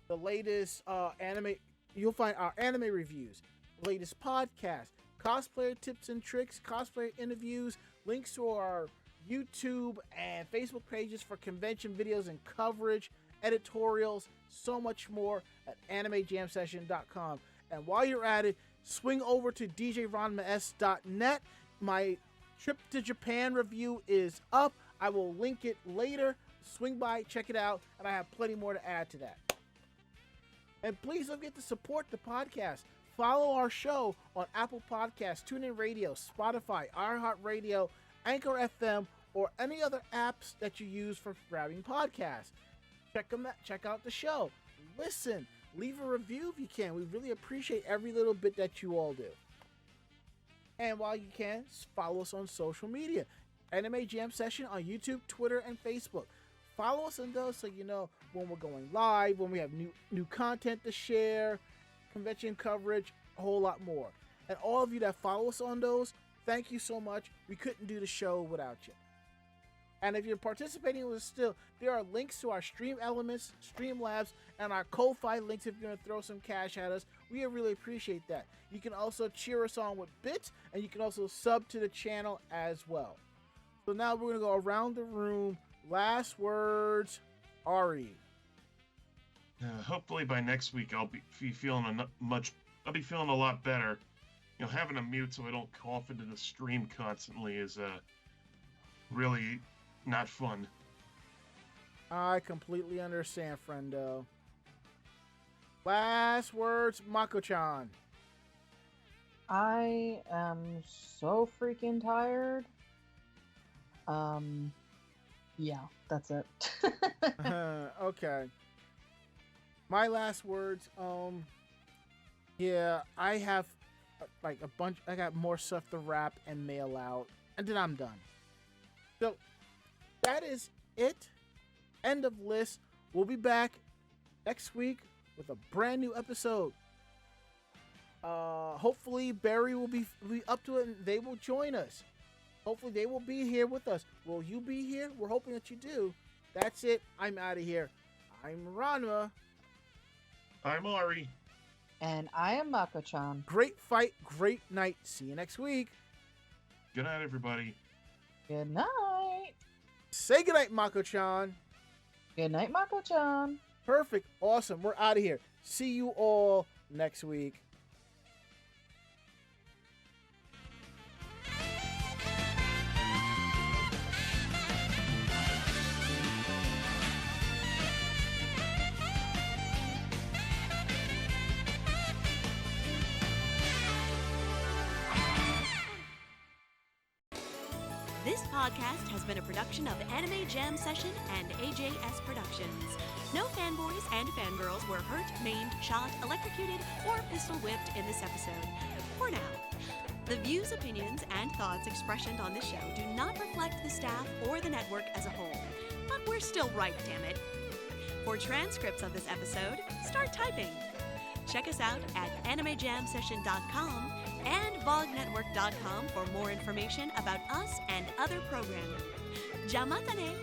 Speaker 2: the latest anime. You'll find our anime reviews, latest podcasts, cosplayer tips and tricks, cosplayer interviews, links to our YouTube and Facebook pages for convention videos and coverage, editorials, so much more at animejamsession.com. And while you're at it, swing over to djronmas.net. My trip to Japan review is up. I will link it later. Swing by, check it out, and I have plenty more to add to that. And please don't forget to support the podcast. Follow our show on Apple Podcasts, TuneIn Radio, Spotify, iHeartRadio, Anchor FM, or any other apps that you use for grabbing podcasts. Check out the show. Listen. Leave a review if you can. We really appreciate every little bit that you all do. And while you can, follow us on social media. Anime Jam Session on YouTube, Twitter, and Facebook. Follow us on those so you know when we're going live, when we have new content to share, convention coverage, a whole lot more. And all of you that follow us on those, thank you so much. We couldn't do the show without you. And if you're participating with us still, there are links to our Stream Elements, Streamlabs, and our Ko-Fi links if you're going to throw some cash at us. We really appreciate that. You can also cheer us on with bits, and you can also sub to the channel as well. So now we're going to go around the room. Last words, Ari.
Speaker 3: Hopefully by next week I'll be feeling I'll be feeling a lot better. You know, having a mute so I don't cough into the stream constantly is really not fun.
Speaker 2: I completely understand, friendo. Last words, Mako-chan.
Speaker 4: I am so freaking tired. Yeah, that's it.
Speaker 2: Okay. My last words, yeah, I have like a bunch, I got more stuff to wrap and mail out, and then I'm done. So, that is it. End of list. We'll be back next week with a brand new episode. Hopefully Barry will be up to it and they will join us. Hopefully they will be here with us. Will you be here? We're hoping that you do. That's it. I'm out of here. I'm Ranma.
Speaker 3: I'm Ari.
Speaker 4: And I am Mako-chan.
Speaker 2: Great fight, great night. See you next week.
Speaker 3: Good night, everybody.
Speaker 4: Good night.
Speaker 2: Say goodnight, Mako-chan.
Speaker 4: Good night, Mako-chan.
Speaker 2: Perfect. Awesome. We're out of here. See you all next week.
Speaker 1: This podcast has been a production of Anime Jam Session and AJS Productions. No fanboys and fangirls were hurt, maimed, shot, electrocuted, or pistol whipped in this episode. For now. The views, opinions, and thoughts expressed on this show do not reflect the staff or the network as a whole. But we're still right, damn it. For transcripts of this episode, start typing. Check us out at animejamsession.com and vognetwork.com for more information about us and other programming. Jamatane!